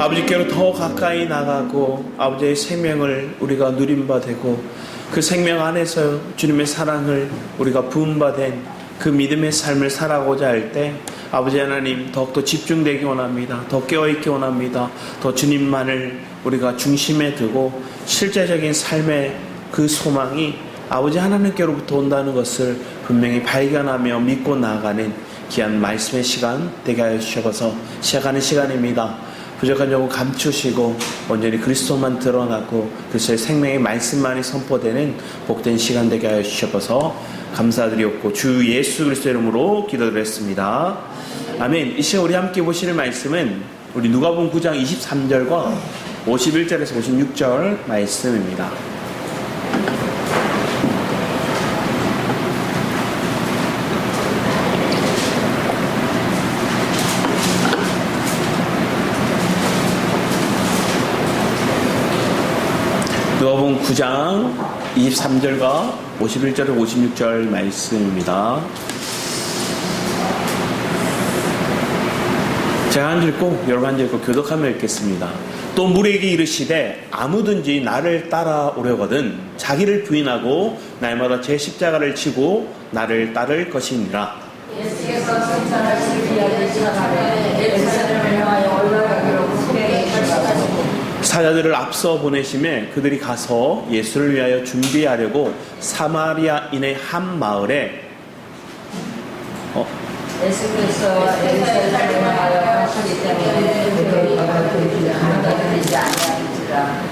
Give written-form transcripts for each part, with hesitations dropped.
아버지께로 더 가까이 나가고 아버지의 생명을 우리가 누린 바 되고 그 생명 안에서 주님의 사랑을 우리가 부은 바 된 그 믿음의 삶을 살아가고자 할 때 아버지 하나님 더욱더 집중되기 원합니다. 더 깨어있기 원합니다. 더 주님만을 우리가 중심에 두고 실제적인 삶의 그 소망이 아버지 하나님께로부터 온다는 것을 분명히 발견하며 믿고 나아가는 귀한 말씀의 시간 되게 하여 주셔서 시작하는 시간입니다. 부족한 점은 감추시고 온전히 그리스도만 드러나고 그리스도의 생명의 말씀만이 선포되는 복된 시간 되게 하여 주셔서 감사드리옵고 주 예수 그리스도의 이름으로 기도드렸습니다. 아멘. 이 시간 우리 함께 보시는 말씀은 우리 누가복음 9장 23절과 51절에서 56절 말씀입니다. 누가복음 9장 23절과 51절, 56절 말씀입니다. 제가 한 줄 읽고 여러분 한 줄 읽고 교독하며 읽겠습니다. 또 무리에게 이르시되 아무든지 나를 따라오려거든 자기를 부인하고 날마다 제 십자가를 지고 나를 따를 것이니라. 예수께서 천천을 지키려 지나가되 예루살렘을 향하여 올라가기로 후대에 결심하시고 사자들을 앞서 보내심에 그들이 가서 예수를 위하여 준비하려고 사마리아인의 한 마을에 예수께서 예루살렘을 향하여 가시기 때문에 그들이 받아들이지 아니하니라.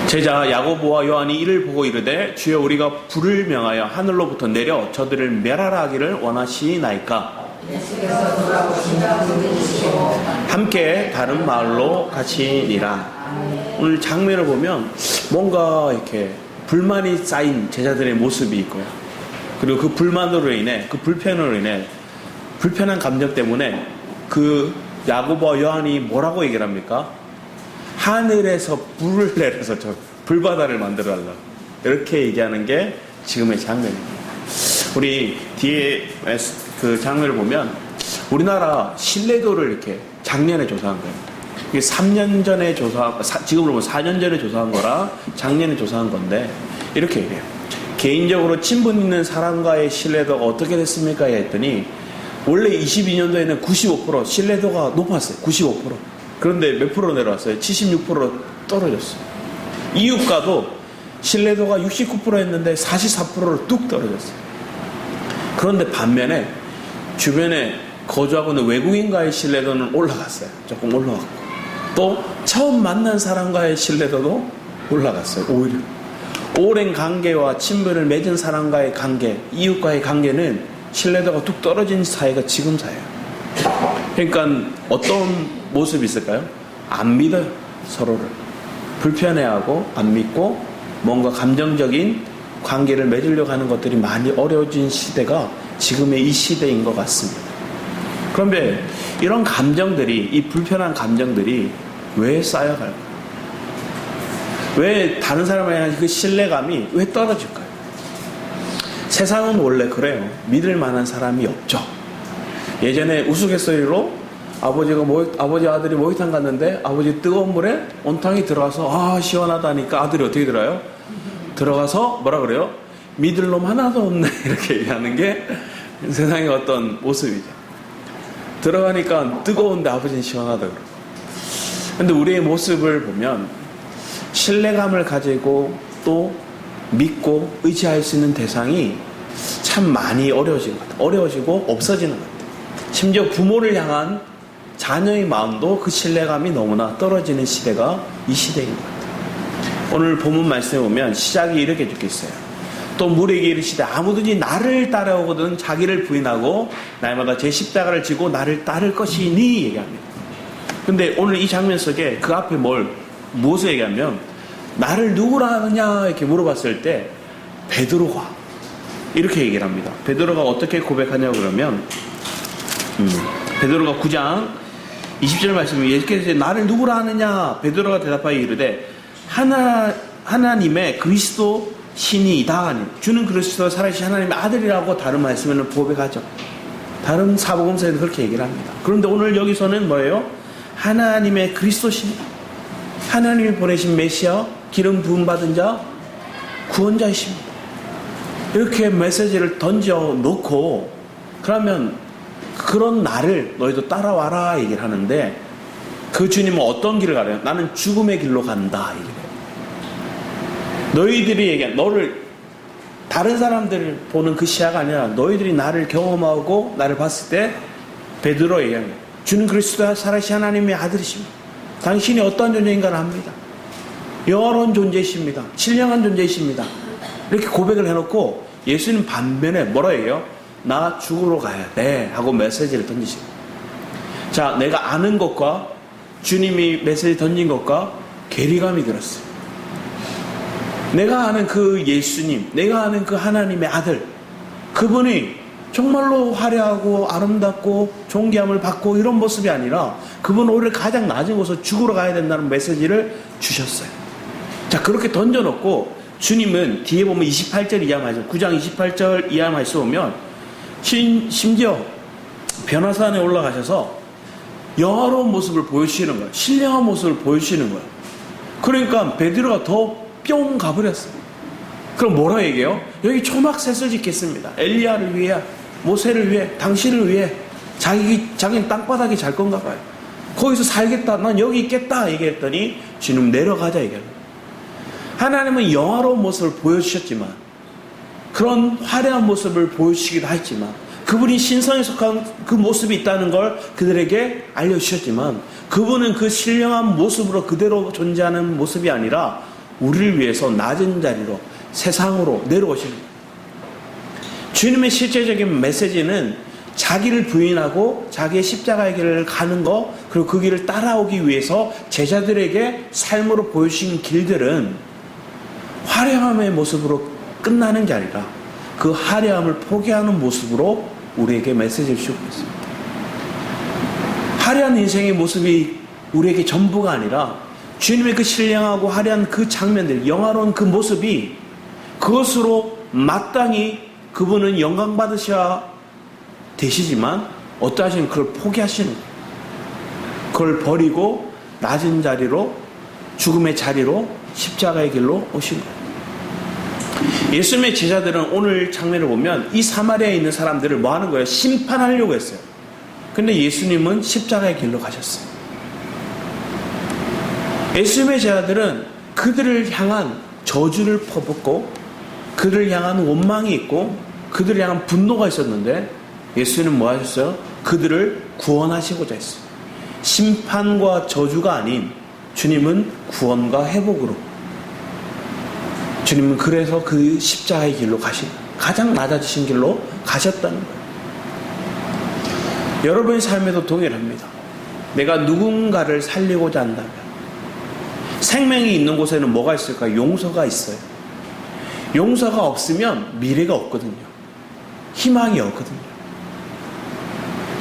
제자 야고보와 요한이 이를 보고 이르되 주여 우리가 불을 명하여 하늘로부터 내려 저들을 멸하라 하기를 원하시나이까. 예수께서 돌아보시며 함께 다른 마을로 가시니라. 오늘 장면을 보면 뭔가 이렇게 불만이 쌓인 제자들의 모습이 있고요. 그리고 그 불만으로 인해 그 불편으로 인해 불편한 감정 때문에 그 야고보와 요한이 뭐라고 얘기를 합니까? 하늘에서 불을 내려서 저 불바다를 만들어 달라 이렇게 얘기하는 게 지금의 장면입니다. 우리 뒤에 그 장면을 보면 우리나라 신뢰도를 이렇게 작년에 조사한 거예요. 이게 3년 전에 지금으로 보면 4년 전에 조사한 거라 작년에 조사한 건데 이렇게 얘기해요. 개인적으로 친분 있는 사람과의 신뢰도가 어떻게 됐습니까? 했더니 원래 22년도에는 95% 신뢰도가 높았어요. 95%. 그런데 몇 프로 내려왔어요? 76%로 떨어졌어요. 이웃과도 신뢰도가 69%였는데 44%로 뚝 떨어졌어요. 그런데 반면에 주변에 거주하고 있는 외국인과의 신뢰도는 올라갔어요. 조금 올라갔고 또 처음 만난 사람과의 신뢰도도 올라갔어요. 오히려 오랜 관계와 친분을 맺은 사람과의 관계, 이웃과의 관계는 신뢰도가 뚝 떨어진 사이가 지금 사이예요. 그러니까 어떤 모습이 있을까요? 안 믿어요. 서로를 불편해하고 안 믿고 뭔가 감정적인 관계를 맺으려고 하는 것들이 많이 어려워진 시대가 지금의 이 시대인 것 같습니다. 그런데 이런 감정들이, 이 불편한 감정들이 왜 쌓여갈까요? 왜 다른 사람에 대한 그 신뢰감이 왜 떨어질까요? 세상은 원래 그래요. 믿을 만한 사람이 없죠. 예전에 우스갯소리로 아버지 아들이 목욕탕 갔는데 아버지 뜨거운 물에 온탕이 들어가서 시원하다니까 아들이 어떻게 들어요? 들어가서 뭐라 그래요? 믿을 놈 하나도 없네 이렇게 얘기하는 게 세상의 어떤 모습이죠. 들어가니까 뜨거운데 아버지는 시원하다 그러고. 근데 우리의 모습을 보면 신뢰감을 가지고 또 믿고 의지할 수 있는 대상이 참 많이 어려워지는 것 같아요. 어려워지고 없어지는 것 같아요. 심지어 부모를 향한 자녀의 마음도 그 신뢰감이 너무나 떨어지는 시대가 이 시대인 것 같아요. 오늘 본문 말씀에 보면 시작이 이렇게 적혀있어요. 또 무리에게 이르시되 아무든지 나를 따라오거든 자기를 부인하고 날마다 제 십자가를 지고 나를 따를 것이니 얘기합니다. 근데 오늘 이 장면 속에 그 앞에 무엇을 얘기하면 나를 누구라 하느냐 이렇게 물어봤을 때 베드로가 이렇게 얘기를 합니다. 베드로가 어떻게 고백하냐고 그러면 베드로가 9장 20절 말씀에 예수께서 나를 누구라 하느냐 베드로가 대답하여 이르되 하나님의 그리스도 신이다. 주는 그리스도 살아계신 하나님의 아들이라고 다른 말씀에는 고백하죠. 다른 사복음서에도 그렇게 얘기를 합니다. 그런데 오늘 여기서는 뭐예요? 하나님의 그리스도십니다. 하나님이 보내신 메시아, 기름 부음 받은 자, 구원자이십니다. 이렇게 메시지를 던져 놓고, 그러면 그런 나를 너희도 따라와라 얘기를 하는데, 그 주님은 어떤 길을 가래요? 나는 죽음의 길로 간다 얘기를 해요. 너희들이 얘기한, 너를 다른 사람들을 보는 그 시야가 아니라 너희들이 나를 경험하고 나를 봤을 때 베드로 얘기하는 거예요. 주는 그리스도와 살아계신 하나님의 아들이십니다. 당신이 어떠한 존재인가를 압니다. 영원한 존재이십니다. 신령한 존재이십니다. 이렇게 고백을 해놓고 예수님 반면에 뭐라 해요? 나 죽으러 가야 돼 하고 메시지를 던지십니다. 자, 내가 아는 것과 주님이 메시지 던진 것과 괴리감이 들었어요. 내가 아는 그 예수님, 내가 아는 그 하나님의 아들, 그분이 정말로 화려하고 아름답고 존귀함을 받고 이런 모습이 아니라 그분은 오히려 가장 낮은 곳으로 죽으러 가야 된다는 메시지를 주셨어요. 자, 그렇게 던져놓고 주님은 뒤에 보면 28절 이하 말씀, 9장 28절 이하 말씀 보면 심지어 변화산에 올라가셔서 영화로운 모습을 보여주시는 거예요. 신령한 모습을 보여주시는 거예요. 그러니까 베드로가 더 뿅 가버렸어요. 그럼 뭐라 얘기해요? 여기 초막셋을 짓겠습니다. 엘리야를 위해, 모세를 위해, 당신을 위해. 자기는 땅바닥에 잘 건가 봐요. 거기서 살겠다, 난 여기 있겠다 얘기했더니 주님 내려가자 얘기합니다. 하나님은 영화로운 모습을 보여주셨지만, 그런 화려한 모습을 보여주시기도 했지만, 그분이 신성에 속한 그 모습이 있다는 걸 그들에게 알려주셨지만, 그분은 그 신령한 모습으로 그대로 존재하는 모습이 아니라 우리를 위해서 낮은 자리로, 세상으로 내려오시는 거예요. 주님의 실제적인 메시지는 자기를 부인하고 자기의 십자가의 길을 가는 거, 그리고 그 길을 따라오기 위해서 제자들에게 삶으로 보여주신 길들은 화려함의 모습으로 끝나는 게 아니라 그 화려함을 포기하는 모습으로 우리에게 메시지를 주고 있습니다. 화려한 인생의 모습이 우리에게 전부가 아니라 주님의 그 신령하고 화려한 그 장면들, 영화로운 그 모습이, 그것으로 마땅히 그분은 영광 받으셔야 되시지만 어떠하시면 그걸 포기하시는 거예요. 그걸 버리고 낮은 자리로, 죽음의 자리로, 십자가의 길로 오시는 거예요. 예수님의 제자들은 오늘 장면을 보면 이 사마리아에 있는 사람들을 뭐 하는 거예요? 심판하려고 했어요. 근데 예수님은 십자가의 길로 가셨어요. 예수님의 제자들은 그들을 향한 저주를 퍼붓고 그들을 향한 원망이 있고 그들을 향한 분노가 있었는데 예수님은 뭐 하셨어요? 그들을 구원하시고자 했어요. 심판과 저주가 아닌 주님은 구원과 회복으로, 주님은 그래서 그 십자가의 길로 가장 낮아지신 길로 가셨다는 거예요. 여러분의 삶에도 동일합니다. 내가 누군가를 살리고자 한다면 생명이 있는 곳에는 뭐가 있을까요? 용서가 있어요. 용서가 없으면 미래가 없거든요. 희망이 없거든요.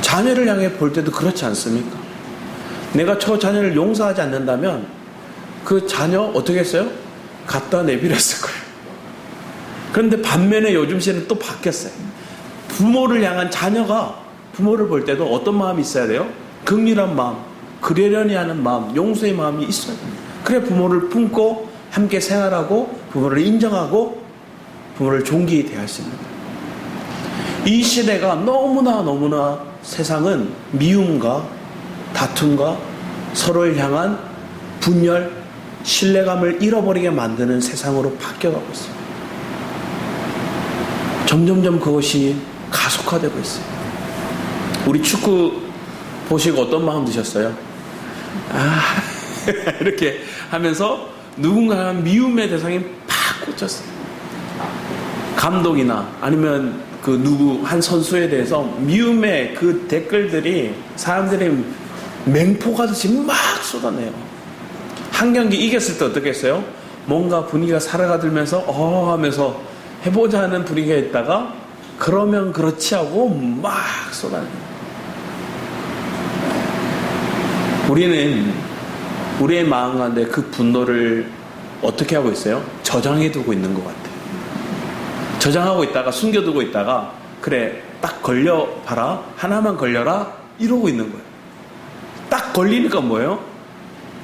자녀를 향해 볼 때도 그렇지 않습니까? 내가 저 자녀를 용서하지 않는다면 그 자녀 어떻게 했어요? 갖다 내버렸을 거예요. 그런데 반면에 요즘 시대는 또 바뀌었어요. 부모를 향한 자녀가 부모를 볼 때도 어떤 마음이 있어야 돼요? 긍휼한 마음, 그러려니 하는 마음, 용서의 마음이 있어야 됩니다. 그래 부모를 품고 함께 생활하고 부모를 인정하고 부모를 존귀히 대할 수 있는 거예요. 이 시대가 너무나 세상은 미움과 다툼과 서로를 향한 분열, 신뢰감을 잃어버리게 만드는 세상으로 바뀌어가고 있어요. 점점점 그것이 가속화되고 있어요. 우리 축구 보시고 어떤 마음 드셨어요? 이렇게 하면서 누군가 미움의 대상이 팍 꽂혔어요. 감독이나 아니면 그 누구 한 선수에 대해서 미움의 그 댓글들이 사람들이 맹폭하듯이 막 쏟아내요. 한 경기 이겼을 때 어떻게 했어요? 뭔가 분위기가 살아가들면서 하면서 해보자 하는 분위기가 있다가 그러면 그렇지 하고 막 쏟아내요. 우리는 우리의 마음 가운데 그 분노를 어떻게 하고 있어요? 저장해두고 있는 것 같아요. 저장하고 있다가 숨겨두고 있다가 그래 딱 걸려봐라, 하나만 걸려라 이러고 있는 거예요. 딱 걸리니까 뭐예요?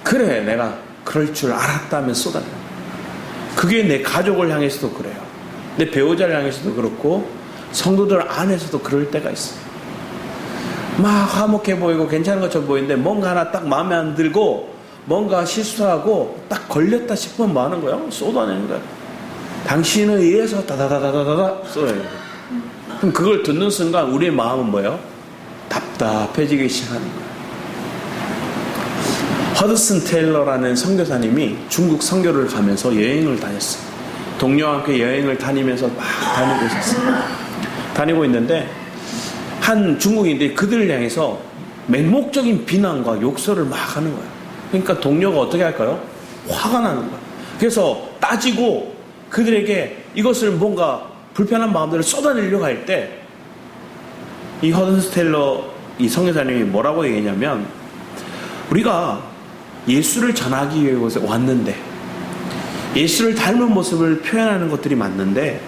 그래, 내가 그럴 줄 알았다면 쏟아내요. 그게 내 가족을 향해서도 그래요. 내 배우자를 향해서도 그렇고 성도들 안에서도 그럴 때가 있어요. 막 화목해 보이고 괜찮은 것처럼 보이는데 뭔가 하나 딱 마음에 안 들고 뭔가 실수하고 딱 걸렸다 싶으면 뭐 하는 거예요? 쏟아내는 거예요. 당신에 의해서 다다다다다다 쏟아내는 거예요. 그럼 그걸 듣는 순간 우리의 마음은 뭐예요? 답답해지기 시작하는 거예요. 허드슨 테일러라는 선교사님이 중국 선교를 가면서 여행을 다녔어요. 동료와 함께 여행을 다니면서 막 다니고 있었어요. 다니고 있는데 한 중국인들이 그들을 향해서 맹목적인 비난과 욕설을 막 하는 거예요. 그러니까 동료가 어떻게 할까요? 화가 나는 거예요. 그래서 따지고 그들에게 이것을 뭔가 불편한 마음들을 쏟아내려고 할 때 이 허드슨 테일러 이 선교사님이 뭐라고 얘기했냐면, 우리가 예수를 전하기 위해 이곳에 왔는데 예수를 닮은 모습을 표현하는 것들이 맞는데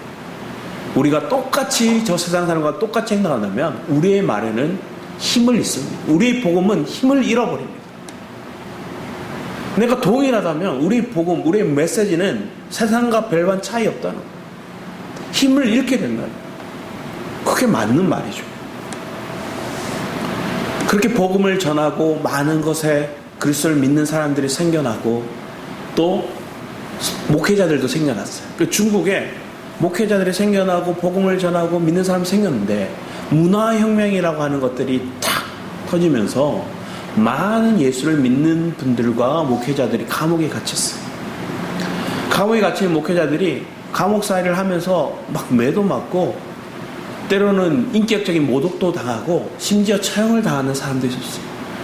우리가 똑같이 저 세상 사람과 똑같이 행동한다면 우리의 말에는 힘을 잃습니다. 우리의 복음은 힘을 잃어버립니다. 내가 동일하다면 우리의 복음, 우리의 메시지는 세상과 별반 차이 없다는 거예요. 힘을 잃게 된다는 거예요. 그게 맞는 말이죠. 그렇게 복음을 전하고 많은 것에 그리스도를 믿는 사람들이 생겨나고 또 목회자들도 생겨났어요. 그 중국에 목회자들이 생겨나고 복음을 전하고 믿는 사람이 생겼는데 문화혁명이라고 하는 것들이 탁 터지면서 많은 예수를 믿는 분들과 목회자들이 감옥에 갇혔어요. 감옥에 갇힌 목회자들이 감옥살이를 하면서 막 매도 맞고 때로는 인격적인 모독도 당하고 심지어 처형을 당하는 사람도 있었어요.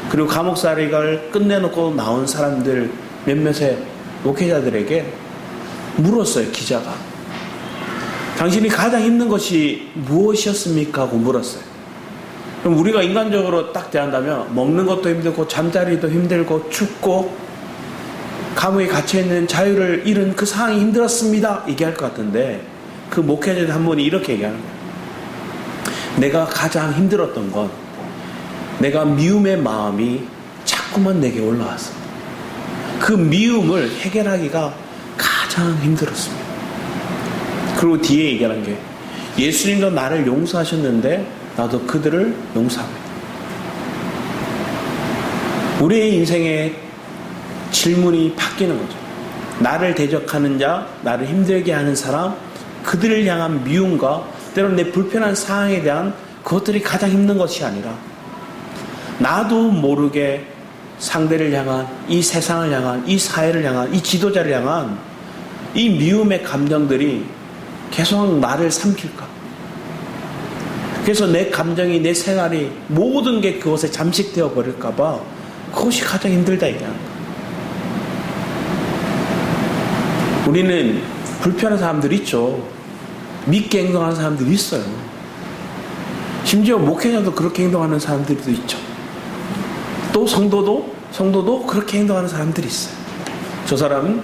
그리고 감옥살이를 끝내놓고 나온 사람들 몇몇의 목회자들에게 물었어요. 기자가. 당신이 가장 힘든 것이 무엇이었습니까? 하고 물었어요. 그럼 우리가 인간적으로 딱 대한다면 먹는 것도 힘들고 잠자리도 힘들고 춥고 감옥에 갇혀있는 자유를 잃은 그 상황이 힘들었습니다. 얘기할 것 같은데 그 목회자 한 분이 이렇게 얘기하는 거예요. 내가 가장 힘들었던 건 내가 미움의 마음이 자꾸만 내게 올라왔어. 그 미움을 해결하기가 가장 힘들었습니다. 그리고 뒤에 얘기하는 게 예수님도 나를 용서하셨는데 나도 그들을 용서합니다. 우리의 인생의 질문이 바뀌는 거죠. 나를 대적하는 자, 나를 힘들게 하는 사람, 그들을 향한 미움과 때로는 내 불편한 상황에 대한 그것들이 가장 힘든 것이 아니라 나도 모르게 상대를 향한, 이 세상을 향한, 이 사회를 향한, 이 지도자를 향한 이 미움의 감정들이 계속 나를 삼킬까? 그래서 내 감정이, 내 생활이 모든 게 그것에 잠식되어 버릴까봐 그것이 가장 힘들다 얘기하는 거야. 우리는 불편한 사람들 있죠. 믿게 행동하는 사람들이 있어요. 심지어 목회자도 그렇게 행동하는 사람들도 있죠. 또 성도도 그렇게 행동하는 사람들이 있어요. 저 사람은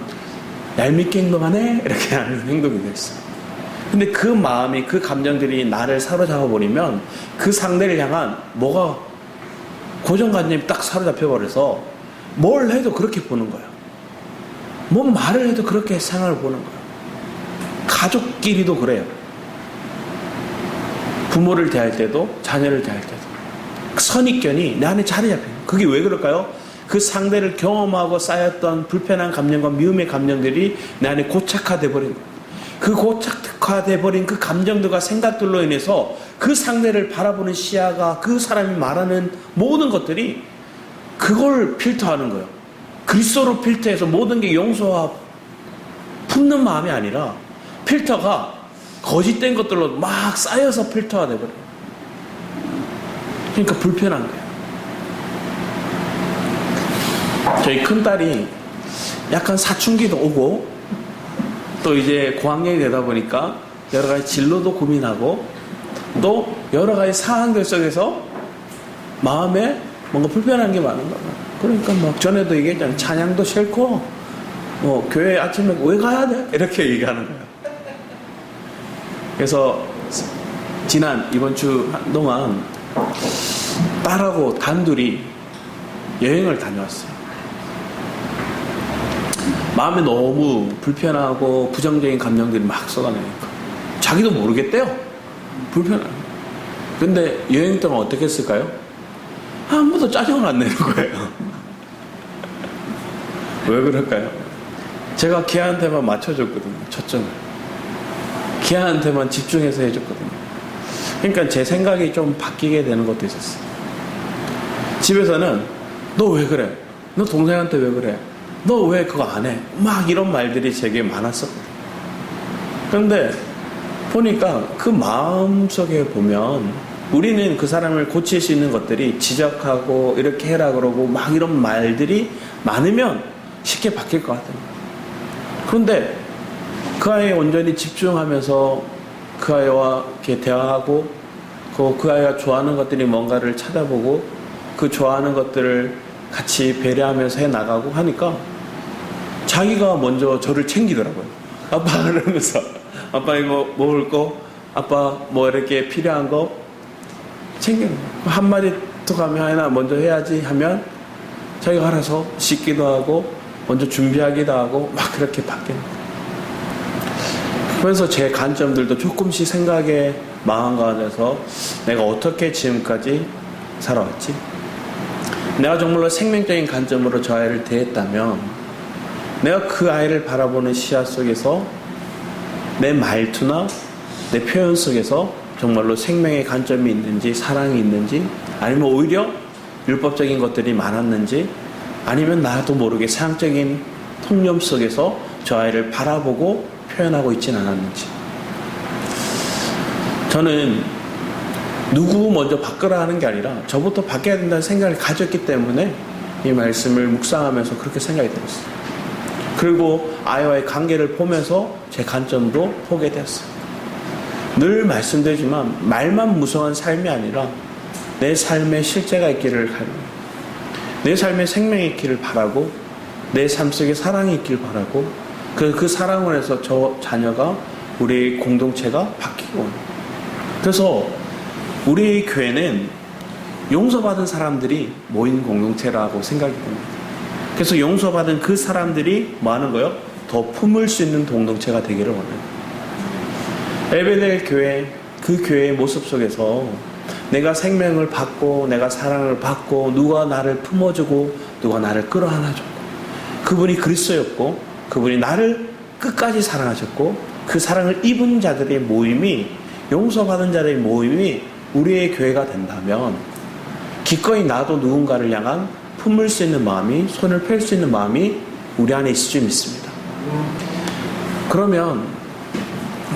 얄밉게 행동하네? 이렇게 하는 행동이 됐어요. 근데 그 마음이, 그 감정들이 나를 사로잡아 버리면 그 상대를 향한 뭐가 고정관념이 딱 사로잡혀 버려서 뭘 해도 그렇게 보는 거예요. 뭔 말을 해도 그렇게 생각을 보는 거예요. 가족끼리도 그래요. 부모를 대할 때도 자녀를 대할 때도 선입견이 내 안에 자리 잡혀요. 그게 왜 그럴까요? 그 상대를 경험하고 쌓였던 불편한 감정과 미움의 감정들이 내 안에 고착화돼 버린 거예요. 그 고착화돼 버린 그 감정들과 생각들로 인해서 그 상대를 바라보는 시야가, 그 사람이 말하는 모든 것들이 그걸 필터하는 거예요. 그리스도로 필터해서 모든 게 용서와 품는 마음이 아니라 필터가 거짓된 것들로 막 쌓여서 필터가 돼버려요. 그러니까 불편한 거예요. 저희 큰딸이 약간 사춘기도 오고 또 이제 고학년이 되다 보니까 여러 가지 진로도 고민하고 또 여러 가지 상황들 속에서 마음에 뭔가 불편한 게 많은 거예요. 그러니까 막 전에도 얘기했잖아요. 찬양도 싫고 뭐 교회 아침에 왜 가야 돼? 이렇게 얘기하는 거예요. 그래서 이번 주 동안 딸하고 단둘이 여행을 다녀왔어요. 마음에 너무 불편하고 부정적인 감정들이 막 쏟아내니까 자기도 모르겠대요. 불편하고. 근데 여행 동안 어떻게 했을까요? 아무도 짜증을 안 내는 거예요. 왜 그럴까요? 제가 걔한테만 맞춰줬거든요. 초점을. 걔한테만 집중해서 해줬거든요. 그러니까 제 생각이 좀 바뀌게 되는 것도 있었어요. 집에서는 너 왜 그래? 너 동생한테 왜 그래? 너 왜 그거 안 해? 막 이런 말들이 제게 많았었거든요. 그런데 보니까 그 마음속에 보면 우리는 그 사람을 고칠 수 있는 것들이 지적하고 이렇게 해라 그러고 막 이런 말들이 많으면 쉽게 바뀔 것 같아요. 그런데 그 아이에 온전히 집중하면서 그 아이와 이렇게 대화하고 그 아이가 좋아하는 것들이 뭔가를 찾아보고 그 좋아하는 것들을 같이 배려하면서 해나가고 하니까 자기가 먼저 저를 챙기더라고요. 아빠 그러면서 아빠 이거 먹을 거 아빠 뭐 이렇게 필요한 거 챙겨요. 한마디 톡 하면 하나 먼저 해야지 하면 자기가 알아서 씻기도 하고 먼저 준비하기도 하고 막 그렇게 바뀌는 거예요. 그래서 제 관점들도 조금씩 생각의 마음 가운데서 내가 어떻게 지금까지 살아왔지? 내가 정말로 생명적인 관점으로 저 아이를 대했다면 내가 그 아이를 바라보는 시야 속에서 내 말투나 내 표현 속에서 정말로 생명의 관점이 있는지 사랑이 있는지 아니면 오히려 율법적인 것들이 많았는지 아니면 나도 모르게 사랑적인 통념 속에서 저 아이를 바라보고 표현하고 있진 않았는지. 저는 누구 먼저 바꾸라 하는 게 아니라 저부터 바뀌어야 된다는 생각을 가졌기 때문에 이 말씀을 묵상하면서 그렇게 생각이 들었어요. 그리고 아이와의 관계를 보면서 제 관점도 보게 되었어요. 늘 말씀드리지만 말만 무성한 삶이 아니라 내 삶에 실제가 있기를 바랍니다. 내 삶에 생명이 있기를 바라고 내 삶 속에 사랑이 있기를 바라고 그 사랑을 해서 저 자녀가 우리 공동체가 바뀌고 그래서 우리 교회는 용서받은 사람들이 모인 공동체라고 생각이 듭니다. 그래서 용서받은 그 사람들이 뭐 하는 거예요? 더 품을 수 있는 공동체가 되기를 원해요. 에베델 교회, 그 교회의 모습 속에서 내가 생명을 받고 내가 사랑을 받고 누가 나를 품어주고 누가 나를 끌어안아줬고 그분이 그리스도였고 그분이 나를 끝까지 사랑하셨고 그 사랑을 입은 자들의 모임이 용서받은 자들의 모임이 우리의 교회가 된다면 기꺼이 나도 누군가를 향한 품을 수 있는 마음이 손을 펼 수 있는 마음이 우리 안에 있을 줄 믿습니다. 그러면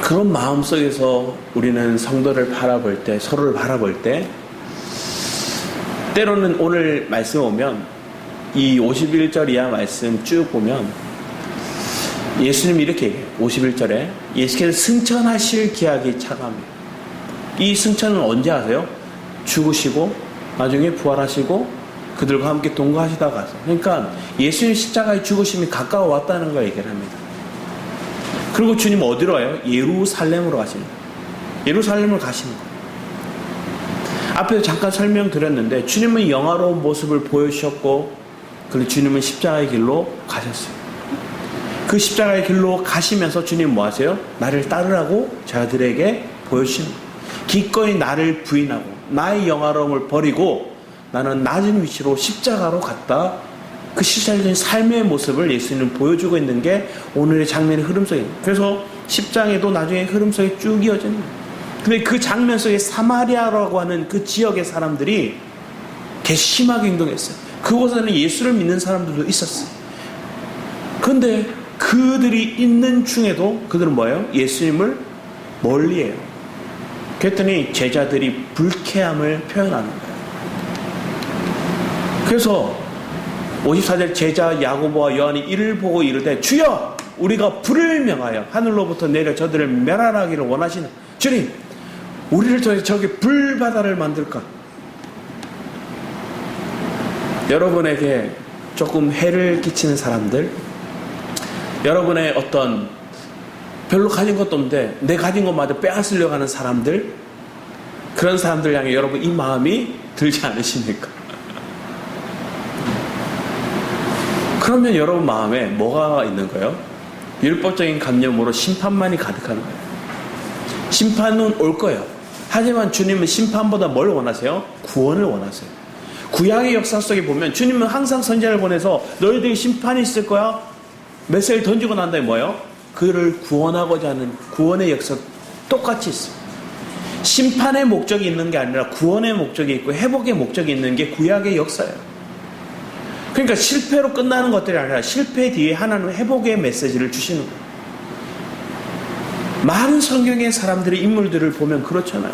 그런 마음 속에서 우리는 성도를 바라볼 때 서로를 바라볼 때 때로는 오늘 말씀 오면 이 51절 이하 말씀 쭉 보면 예수님이 이렇게 얘기해요. 51절에 예수께서 승천하실 기약이 차감해요. 이 승천은 언제 하세요? 죽으시고 나중에 부활하시고 그들과 함께 동거하시다가 가서 그러니까 예수님 십자가의 죽으심이 가까워 왔다는 걸 얘기를 합니다. 그리고 주님 어디로 와요? 예루살렘으로 가십니다. 예루살렘으로 가시는 거예요. 앞에서 잠깐 설명드렸는데 주님은 영화로운 모습을 보여주셨고 그리고 주님은 십자가의 길로 가셨어요. 그 십자가의 길로 가시면서 주님 뭐 하세요? 나를 따르라고 저들에게 보여주시는 거예요. 기꺼이 나를 부인하고 나의 영화로움을 버리고 나는 낮은 위치로 십자가로 갔다. 그 실질적인 삶의 모습을 예수님은 보여주고 있는 게 오늘의 장면의 흐름 속에 그래서 10장에도 나중에 흐름 속에 쭉 이어지는 거예요. 근데 그 장면 속에 사마리아라고 하는 그 지역의 사람들이 괘씸하게 행동했어요. 그곳에는 예수를 믿는 사람들도 있었어요. 그런데 그들이 있는 중에도 그들은 뭐예요? 예수님을 멀리해요. 그랬더니 제자들이 불쾌함을 표현하는 거예요. 그래서 54절 제자 야고보와 요한이 이를 보고 이르되 주여 우리가 불을 명하여 하늘로부터 내려 저들을 멸하라기를 원하시는 주님 우리를 통해 저기 불바다를 만들까. 여러분에게 조금 해를 끼치는 사람들 여러분의 어떤 별로 가진 것도 없는데 내 가진 것마저 빼앗으려고 하는 사람들 그런 사람들 향해 여러분 이 마음이 들지 않으십니까? 그러면 여러분 마음에 뭐가 있는 거예요? 율법적인 관념으로 심판만이 가득한 거예요. 심판은 올 거예요. 하지만 주님은 심판보다 뭘 원하세요? 구원을 원하세요. 구약의 역사 속에 보면 주님은 항상 선지자를 보내서 너희들이 심판이 있을 거야. 메시지를 던지고 난 다음에 뭐예요? 그를 구원하고자 하는 구원의 역사 똑같이 있어요. 심판의 목적이 있는 게 아니라 구원의 목적이 있고 회복의 목적이 있는 게 구약의 역사예요. 그러니까 실패로 끝나는 것들이 아니라 실패 뒤에 하나님은 회복의 메시지를 주시는 거예요. 많은 성경의 사람들의 인물들을 보면 그렇잖아요.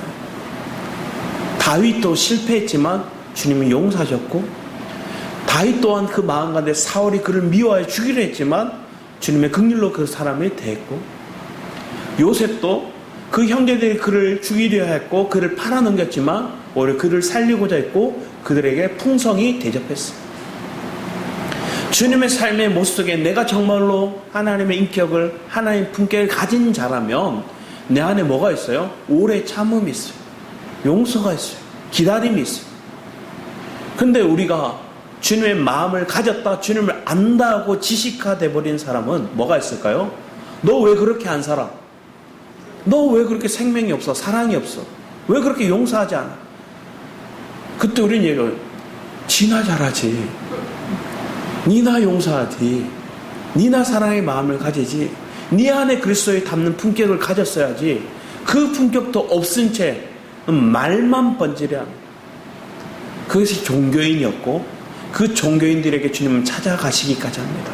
다윗도 실패했지만 주님이 용서하셨고, 다윗 또한 그 마음 가운데 사울이 그를 미워해 죽이려 했지만 주님의 긍휼로 그 사람을 대했고, 요셉도 그 형제들이 그를 죽이려 했고 그를 팔아넘겼지만 오히려 그를 살리고자 했고 그들에게 풍성히 대접했어요. 주님의 삶의 모습 속에 내가 정말로 하나님의 인격을, 하나님의 품격을 가진 자라면 내 안에 뭐가 있어요? 오래 참음이 있어요. 용서가 있어요. 기다림이 있어요. 근데 우리가 주님의 마음을 가졌다, 주님을 안다고 지식화돼 버린 사람은 뭐가 있을까요? 너 왜 그렇게 안 살아? 너 왜 그렇게 생명이 없어? 사랑이 없어? 왜 그렇게 용서하지 않아? 그때 우리는 얘기해요. 지나 잘하지. 니나 용서하지. 니나 사랑의 마음을 가지지. 니 안에 그리스도에 담는 품격을 가졌어야지. 그 품격도 없은 채 말만 번지려 합니다. 그것이 종교인이었고 그 종교인들에게 주님은 찾아가시기까지 합니다.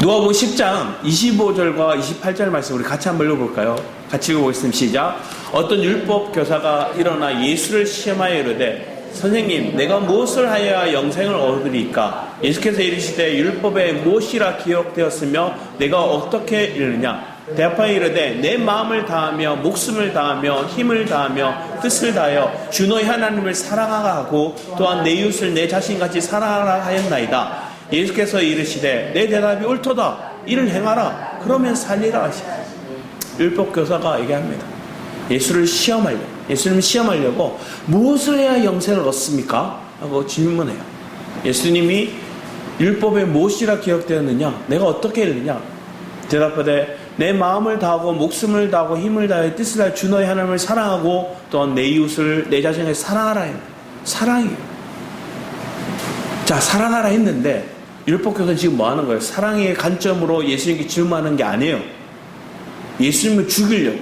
누가복음 10장 25절과 28절 말씀 우리 같이 한번 읽어볼까요? 같이 읽어보겠습니다. 시작. 어떤 율법 교사가 일어나 예수를 시험하여 이르되 선생님, 내가 무엇을 하여야 영생을 얻으리까? 예수께서 이르시되 율법에 무엇이라 기록되었으며 내가 어떻게 읽느냐? 대답하여 이르되 내 마음을 다하며 목숨을 다하며 힘을 다하며 뜻을 다하여 주 너희 하나님을 사랑하라 하고 또한 내 이웃을 내 자신같이 사랑하라 하였나이다. 예수께서 이르시되 내 대답이 옳도다. 이를 행하라. 그러면 살리라 하시니. 율법교사가 얘기합니다. 예수님을 시험하려고 무엇을 해야 영생을 얻습니까? 하고 질문해요. 예수님이 율법에 무엇이라 기록되었느냐? 내가 어떻게 읽느냐? 대답하되 내 마음을 다하고 목숨을 다하고 힘을 다하여 뜻을 다하여 주 너희 하나님을 사랑하고 또한 내 이웃을 내 자신을 사랑하라 했는데 사랑이에요. 자, 사랑하라 했는데 율법교사는 지금 뭐 하는 거예요? 사랑의 관점으로 예수님께 질문하는 게 아니에요. 예수님을 죽이려고,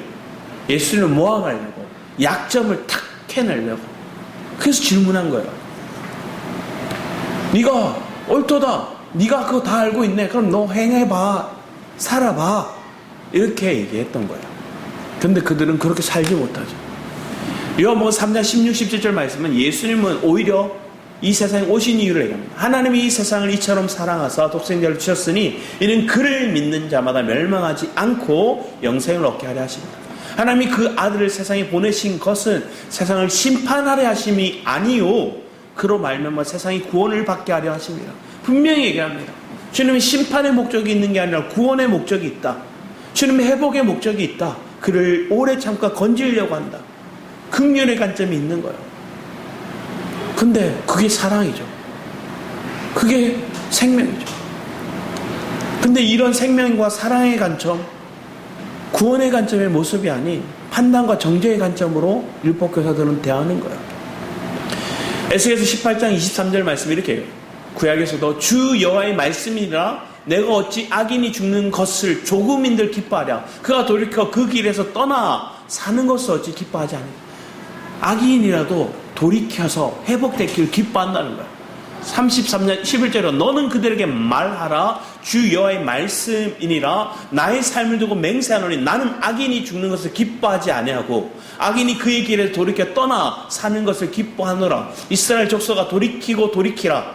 예수님을 모함하려고, 약점을 탁 캐내려고. 그래서 질문한 거예요. 네가 옳도다. 네가 그거 다 알고 있네. 그럼 너 행해봐. 살아봐. 이렇게 얘기했던 거예요. 근데 그들은 그렇게 살지 못하죠. 요한복음 3장 16, 17절 말씀은 예수님은 오히려 이 세상에 오신 이유를 얘기합니다. 하나님이 이 세상을 이처럼 사랑하사 독생자를 주셨으니 이는 그를 믿는 자마다 멸망하지 않고 영생을 얻게 하려 하십니다. 하나님이 그 아들을 세상에 보내신 것은 세상을 심판하려 하심이 아니요 그로 말미암아 세상이 구원을 받게 하려 하십니다. 분명히 얘기합니다. 주님은 심판의 목적이 있는 게 아니라 구원의 목적이 있다. 주님의 회복의 목적이 있다. 그를 오래 참고 건지려고 한다. 긍휼의 관점이 있는 거예요. 근데 그게 사랑이죠. 그게 생명이죠. 근데 이런 생명과 사랑의 관점, 구원의 관점의 모습이 아닌 판단과 정죄의 관점으로 율법교사들은 대하는 거예요. 에스겔서 18장 23절 말씀이 이렇게 해요. 구약에서도 주 여호와의 말씀이라 내가 어찌 악인이 죽는 것을 조금인들 기뻐하랴. 그가 돌이켜 그 길에서 떠나 사는 것을 어찌 기뻐하지 않으냐. 악인이라도 돌이켜서 회복되기를 기뻐한다는 거야. 33년 11절에 너는 그들에게 말하라. 주 여호와의 말씀이니라. 나의 삶을 두고 맹세하노니 나는 악인이 죽는 것을 기뻐하지 아니하고 악인이 그의 길에 돌이켜 떠나 사는 것을 기뻐하노라. 이스라엘 족속아 돌이키고 돌이키라.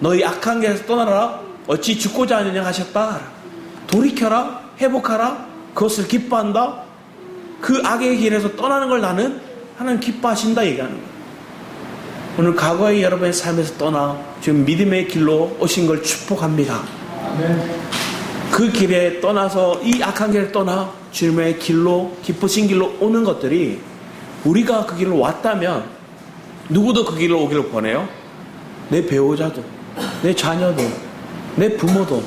너희 악한 길에서 떠나라. 어찌 죽고자 하느냐 하셨다. 돌이켜라. 회복하라. 그것을 기뻐한다. 그 악의 길에서 떠나는 걸 나는 하나님 기뻐하신다 얘기하는 거예요. 오늘 과거의 여러분의 삶에서 떠나 지금 믿음의 길로 오신 걸 축복합니다. 그 길에 떠나서 이 악한 길에 떠나 주님의 길로 기쁘신 길로 오는 것들이 우리가 그 길로 왔다면 누구도 그 길로 오기를 권해요? 내 배우자도, 내 자녀도, 내 부모도,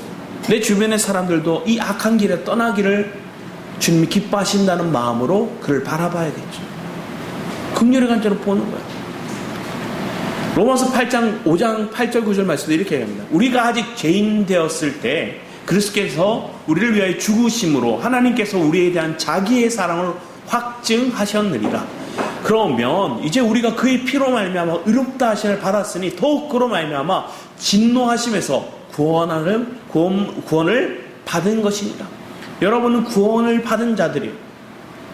내 주변의 사람들도 이 악한 길에 떠나기를 주님이 기뻐하신다는 마음으로 그를 바라봐야겠죠. 긍휼의 관점으로 보는 거예요. 로마서 8장 5장 8절 9절 말씀도 이렇게 얘기합니다. 우리가 아직 죄인 되었을 때 그리스도께서 우리를 위하여 죽으심으로 하나님께서 우리에 대한 자기의 사랑을 확증하셨느니라. 그러면 이제 우리가 그의 피로 말미암아 의롭다 하심을 받았으니 더욱 그로 말미암아 진노하심에서 구원을 받은 것입니다. 여러분은 구원을 받은 자들이에요.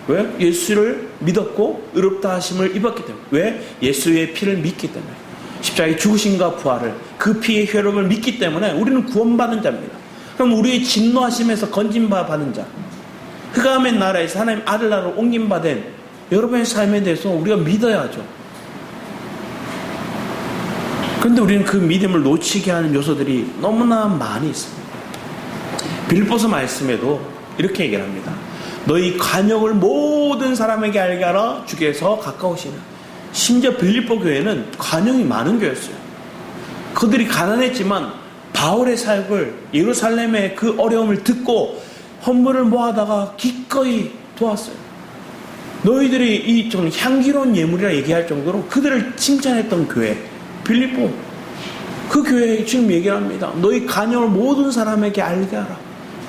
왜? 예수를 믿었고 의롭다 하심을 입었기 때문에. 왜? 예수의 피를 믿기 때문에. 십자가의 죽으심과 부활을, 그 피의 효력을 믿기 때문에 우리는 구원받은 자입니다. 그럼 우리의 진노하심에서 건진받은 자, 흑암의 나라에서 하나님 아들 나라로 옮김받은 여러분의 삶에 대해서 우리가 믿어야죠. 그런데 우리는 그 믿음을 놓치게 하는 요소들이 너무나 많이 있습니다. 빌립보서 말씀에도 이렇게 얘기를 합니다. 너희 관역을 모든 사람에게 알게 하라, 주께서 가까우시나. 심지어 빌립보 교회는 관역이 많은 교회였어요. 그들이 가난했지만 바울의 사역을, 예루살렘의 그 어려움을 듣고 헌물을 모아다가 기꺼이 도왔어요. 너희들이 이 좀 향기로운 예물이라 얘기할 정도로 그들을 칭찬했던 교회, 빌립보. 그 교회에 지금 얘기를 합니다. 너희 관역을 모든 사람에게 알게 하라,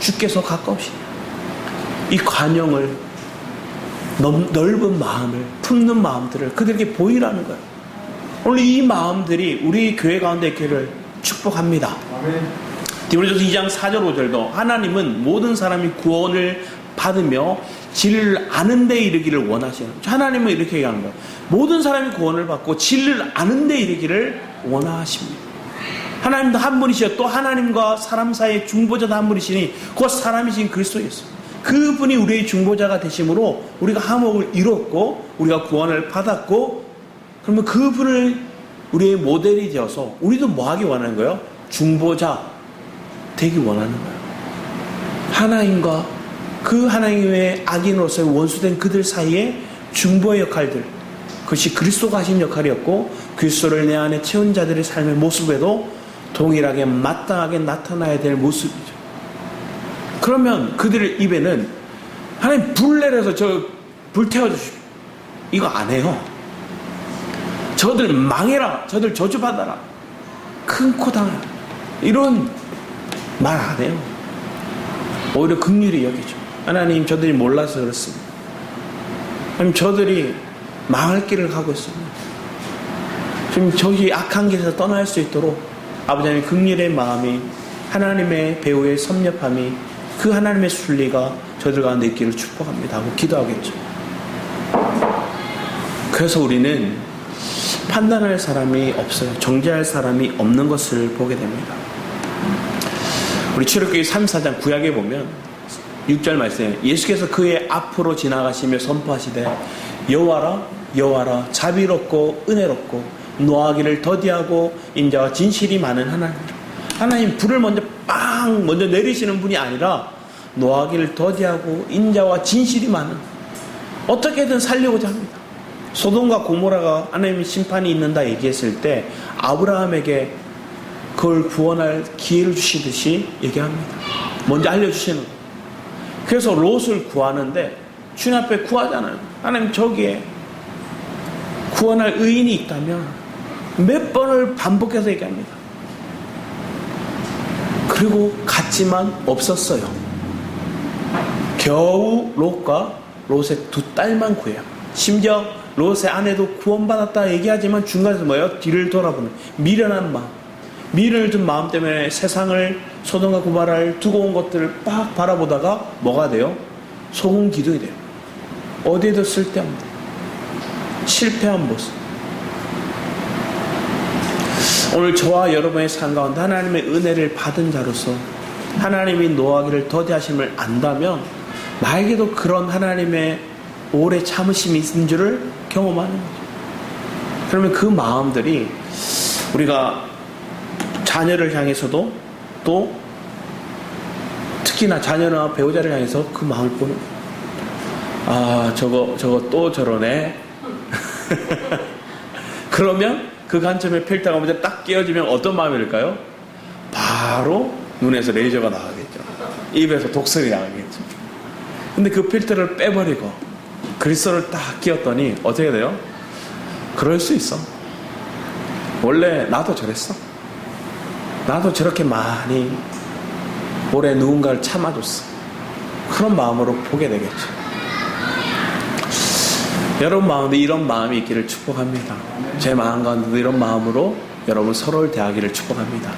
주께서 가까우시다. 이 관용을, 넓은 마음을, 품는 마음들을 그들에게 보이라는 거예요. 오늘 이 마음들이 우리 교회 가운데 있기를 축복합니다. 디모데전서 2장 4절 5절도 하나님은 모든 사람이 구원을 받으며 진리를 아는 데 이르기를 원하시는, 하나님은 이렇게 얘기하는 거예요. 모든 사람이 구원을 받고 진리를 아는 데 이르기를 원하십니다. 하나님도 한 분이시여 또 하나님과 사람 사이의 중보자도 한 분이시니 그 사람이신 그리스도 예수, 그분이 우리의 중보자가 되심으로 우리가 화목을 이뤘고 우리가 구원을 받았고, 그러면 그분을 우리의 모델이 되어서 우리도 뭐 하기 원하는 거예요? 중보자 되기 원하는 거예요. 하나님과 그 하나님의 악인으로서의 원수된 그들 사이에 중보의 역할들, 그것이 그리스도가 하신 역할이었고 그리스도를 내 안에 채운 자들의 삶의 모습에도 동일하게 마땅하게 나타나야 될 모습이죠. 그러면 그들의 입에는 하나님 불 내려서 저 불 태워주십시오, 이거 안 해요. 저들 망해라, 저들 저주받아라, 큰 코 당해라, 이런 말 안 해요. 오히려 긍휼히 여기죠. 하나님 저들이 몰라서 그렇습니다. 하나님 저들이 망할 길을 가고 있습니다. 지금 저기 악한 길에서 떠날 수 있도록 아버지의 긍휼의 마음이, 하나님의 배후의 섭렵함이, 그 하나님의 순리가 저들 가운데 있기를 축복합니다 하고 기도하겠죠. 그래서 우리는 판단할 사람이 없어요. 정죄할 사람이 없는 것을 보게 됩니다. 우리 출애굽기 3, 4장 구약에 보면 6절 말씀에 예수께서 그의 앞으로 지나가시며 선포하시되 여호와라 여호와라 자비롭고 은혜롭고 노하기를 더디하고 인자와 진실이 많은 하나님. 하나님 불을 먼저 내리시는 분이 아니라 노하기를 더디하고 인자와 진실이 많은, 어떻게든 살려고자 합니다. 소돔과 고모라가 하나님의 심판이 있는다 얘기했을 때 아브라함에게 그걸 구원할 기회를 주시듯이 얘기합니다. 먼저 알려주시는 거예요. 그래서 롯을 구하는데 주님 앞에 구하잖아요. 하나님 저기에 구원할 의인이 있다면, 몇 번을 반복해서 얘기합니다. 그리고 갔지만 없었어요. 겨우 롯과 롯의 두 딸만 구해요. 심지어 롯의 아내도 구원받았다 얘기하지만 중간에서 뭐예요? 뒤를 돌아보는 미련한 마음, 미련을 둔 마음 때문에 세상을, 소돔과 고모라를 두고 온 것들을 막 바라보다가 뭐가 돼요? 소금 기둥이 돼요. 어디에도 쓸데없는 실패한 모습. 오늘 저와 여러분의 삶 가운데 하나님의 은혜를 받은 자로서 하나님이 노하기를 더디하심을 안다면 나에게도 그런 하나님의 오래 참으심이 있는 줄을 경험하는 거죠. 그러면 그 마음들이 우리가 자녀를 향해서도, 또 특히나 자녀나 배우자를 향해서 그 마음을 보는 거예요. 아 저거 또 저러네. 그러면 그 관점의 필터가 먼저 딱 끼워지면 어떤 마음이 들까요? 바로 눈에서 레이저가 나가겠죠. 입에서 독성이 나가겠죠. 근데 그 필터를 빼버리고 그리스도를 딱 끼웠더니 어떻게 돼요? 그럴 수 있어. 원래 나도 저랬어. 나도 저렇게 많이 오래 누군가를 참아줬어. 그런 마음으로 보게 되겠죠. 여러분 마음에 이런 마음이 있기를 축복합니다. 제 마음 가운데도 이런 마음으로 여러분 서로를 대하기를 축복합니다.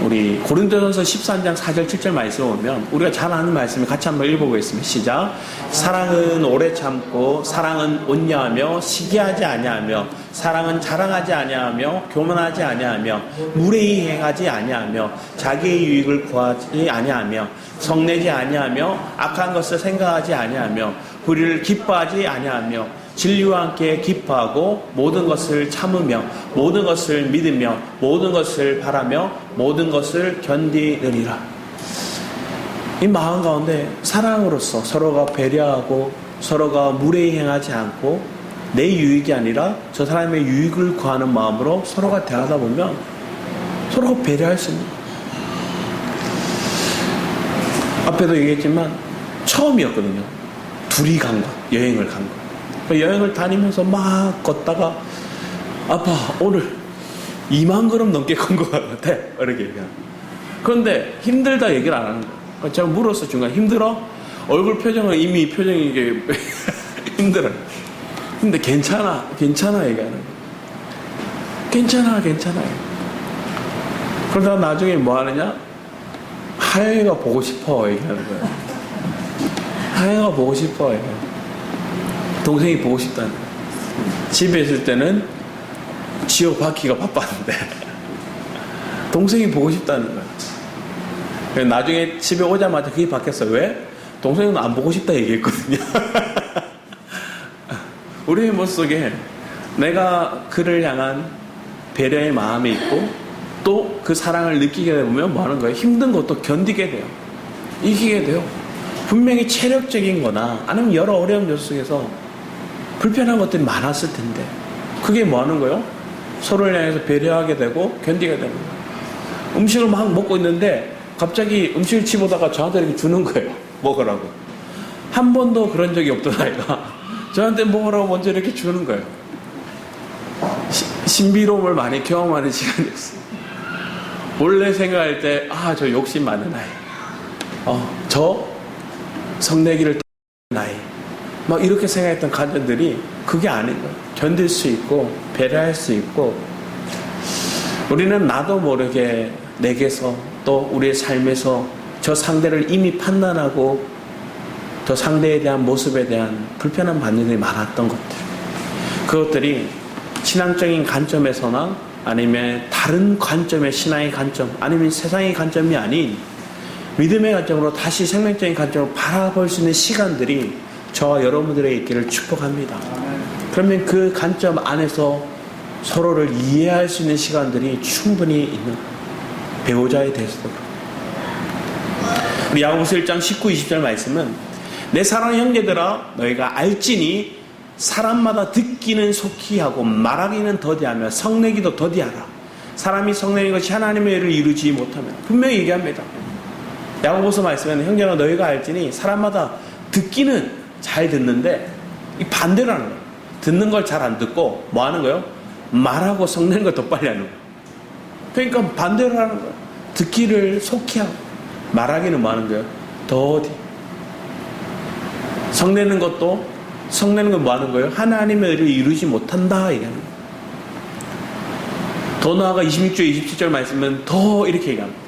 우리 고린도전서 13장 4절 7절 말씀을 보면 우리가 잘 아는 말씀을 같이 한번 읽어보겠습니다. 시작. 사랑은 오래 참고 사랑은 온유하며 시기하지 아니하며 사랑은 자랑하지 아니하며 교만하지 아니하며 무례히 행하지 아니하며 자기의 유익을 구하지 아니하며 성내지 아니하며 악한 것을 생각하지 아니하며 불의를 기뻐하지 아니하며 진리와 함께 기뻐하고 모든 것을 참으며 모든 것을 믿으며 모든 것을 바라며 모든 것을 견디느니라. 이 마음 가운데 사랑으로서 서로가 배려하고 서로가 무례히 행하지 않고 내 유익이 아니라 저 사람의 유익을 구하는 마음으로 서로가 대하다 보면 서로가 배려할 수 있는 거예요. 앞에도 얘기했지만 처음이었거든요. 둘이 간 거, 여행을 간 거. 여행을 다니면서 막 걷다가 아빠 오늘 2만 걸음 넘게 건 것 같아 이렇게 얘기하는. 그런데 힘들다 얘기를 안 하는 거예요. 제가 물었어. 중간에 힘들어? 얼굴 표정은 이미 표정이 이게 힘들어요. 근데 괜찮아 얘기하는 거예요. 괜찮아요. 그러다가 나중에 뭐 하느냐? 하영이가 보고 싶어 얘기하는 거예요. 하영이가 보고 싶어 얘기하는 거예요. 동생이 보고 싶다는 거예요. 집에 있을 때는 지옥 바퀴가 바빴는데 동생이 보고 싶다는 거예요. 나중에 집에 오자마자 그게 바뀌었어요. 왜? 동생은 안 보고 싶다 얘기했거든요. 우리의 모습 속에 내가 그를 향한 배려의 마음이 있고 또 그 사랑을 느끼게 되면 뭐 하는 거예요? 힘든 것도 견디게 돼요. 이기게 돼요. 분명히 체력적인 거나 아니면 여러 어려운 요소 속에서 불편한 것들이 많았을 텐데 그게 뭐 하는 거예요? 서로를 향해서 배려하게 되고 견디게 되는 거예요. 음식을 막 먹고 있는데 갑자기 음식을 집어다가 저한테 이렇게 주는 거예요. 먹으라고. 한 번도 그런 적이 없던 아이가 저한테 먹으라고 먼저 이렇게 주는 거예요. 신비로움을 많이 경험하는 시간이었어요. 원래 생각할 때 저 욕심 많은 아이, 저 성내기를 나이, 막 이렇게 생각했던 감정들이 그게 아닌 거예요. 견딜 수 있고 배려할 수 있고 우리는 나도 모르게 내게서 또 우리의 삶에서 저 상대를 이미 판단하고 저 상대에 대한 모습에 대한 불편한 반응들이 많았던 것들, 그것들이 신앙적인 관점에서나 아니면 다른 관점의 신앙의 관점 아니면 세상의 관점이 아닌 믿음의 관점으로 다시 생명적인 관점으로 바라볼 수 있는 시간들이 저와 여러분들에게 있기를 축복합니다. 그러면 그 관점 안에서 서로를 이해할 수 있는 시간들이 충분히 있는 배우자에 대해서도 우리 야고보서 1장 19, 20절 말씀은 내 사랑하는 형제들아 너희가 알지니 사람마다 듣기는 속히 하고 말하기는 더디하며 성내기도 더디하라. 사람이 성내는 것이 하나님의 의를 이루지 못하면 분명히 얘기합니다. 야고보서 말씀에는 형제가 너희가 알지니 사람마다 듣기는 잘 듣는데 이 반대로 하는 거예요. 듣는 걸 잘 안 듣고 뭐 하는 거예요? 말하고 성내는 걸 더 빨리 하는 거예요. 그러니까 반대로 하는 거예요. 듣기를 속히 하고 말하기는 뭐 하는 거예요? 더디. 성내는 건 뭐 하는 거예요? 하나님의 의를 이루지 못한다 얘기하는 거예요. 더 나아가 26절 27절 말씀은 더 이렇게 얘기합니다.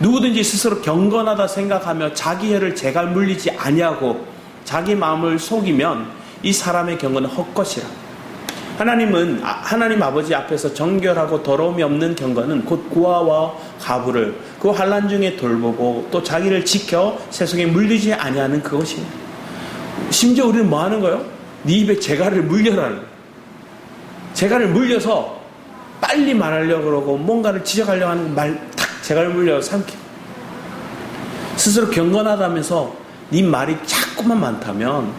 누구든지 스스로 경건하다 생각하며 자기 혀를 재갈 물리지 아니하고 자기 마음을 속이면 이 사람의 경건은 헛것이라. 하나님은 하나님 아버지 앞에서 정결하고 더러움이 없는 경건은 곧 고아와 가부를 그 환난 중에 돌보고 또 자기를 지켜 세속에 물리지 아니하는 그것입니다. 심지어 우리는 뭐 하는 거예요? 네 입에 재갈을 물려라는 거예요. 재갈을 물려서 빨리 말하려고 그러고 뭔가를 지적하려고 하는 말 탁 재갈을 물려서 삼키고 스스로 경건하다면서 네 말이 자꾸만 많다면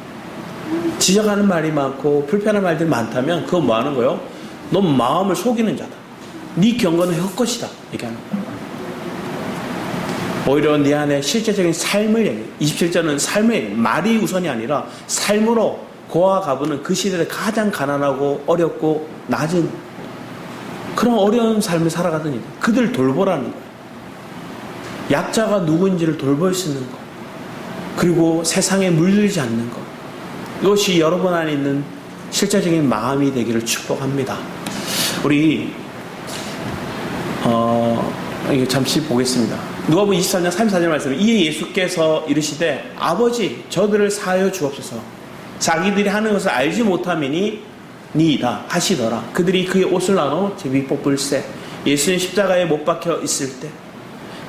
지적하는 말이 많고 불편한 말들이 많다면 그건 뭐 하는 거예요? 넌 마음을 속이는 자다. 네 경건은 헛것이다. 얘기하는 거예요. 오히려 네 안에 실제적인 삶을 얘기해요. 27절은 삶의 말이 우선이 아니라 삶으로 고아 가부는 그 시대에 가장 가난하고 어렵고 낮은 그런 어려운 삶을 살아가더니 그들 돌보라는 거예요. 약자가 누구인지를 돌볼 수 있는 것, 그리고 세상에 물들지 않는 것, 이것이 여러분 안에 있는 실제적인 마음이 되기를 축복합니다. 우리 이거 잠시 보겠습니다. 누가복음 24장 34절 말씀. 이에 예수께서 이르시되 아버지 저들을 사하여 주옵소서. 자기들이 하는 것을 알지 못함이니 니이다 하시더라. 그들이 그의 옷을 나눠 제비 뽑을세. 예수님 십자가에 못 박혀 있을 때